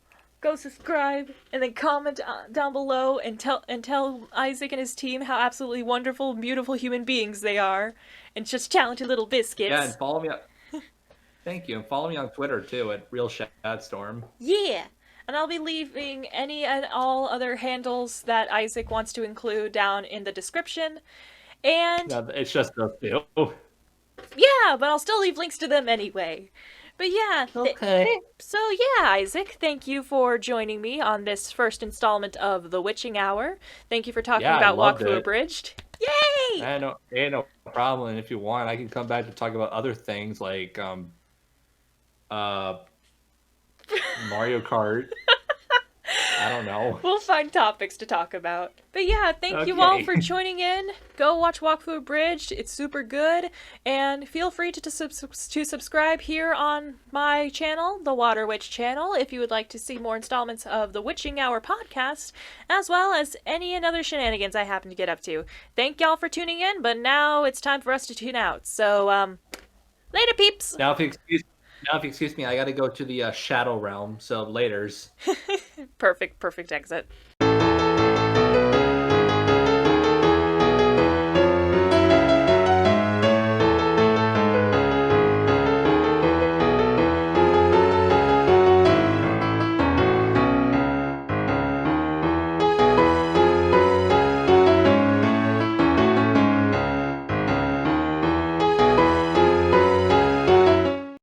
go subscribe, and then comment down below and tell Isaac and his team how absolutely wonderful, beautiful human beings they are, and just talented little biscuits. Yeah, and follow me. Thank you, and follow me on Twitter too at RealShadstorm. Yeah. And I'll be leaving any and all other handles that Isaac wants to include down in the description. And no, it's just those two. Yeah, but I'll still leave links to them anyway. But yeah. Okay. So yeah, Isaac, thank you for joining me on this first installment of The Witching Hour. Thank you for talking about Wakfu Abridged. Yay! Ain't no problem. And if you want, I can come back to talk about other things like Mario Kart. I don't know. We'll find topics to talk about. But yeah, thank you all for joining in. Go watch Wakfu Abridged. It's super good. And feel free to subscribe here on my channel, the Water Witch channel, if you would like to see more installments of the Witching Hour podcast, as well as any and other shenanigans I happen to get up to. Thank y'all for tuning in, but now it's time for us to tune out. So, later, peeps! Now, if you excuse me, I gotta go to the Shadow Realm, so laters. Perfect exit.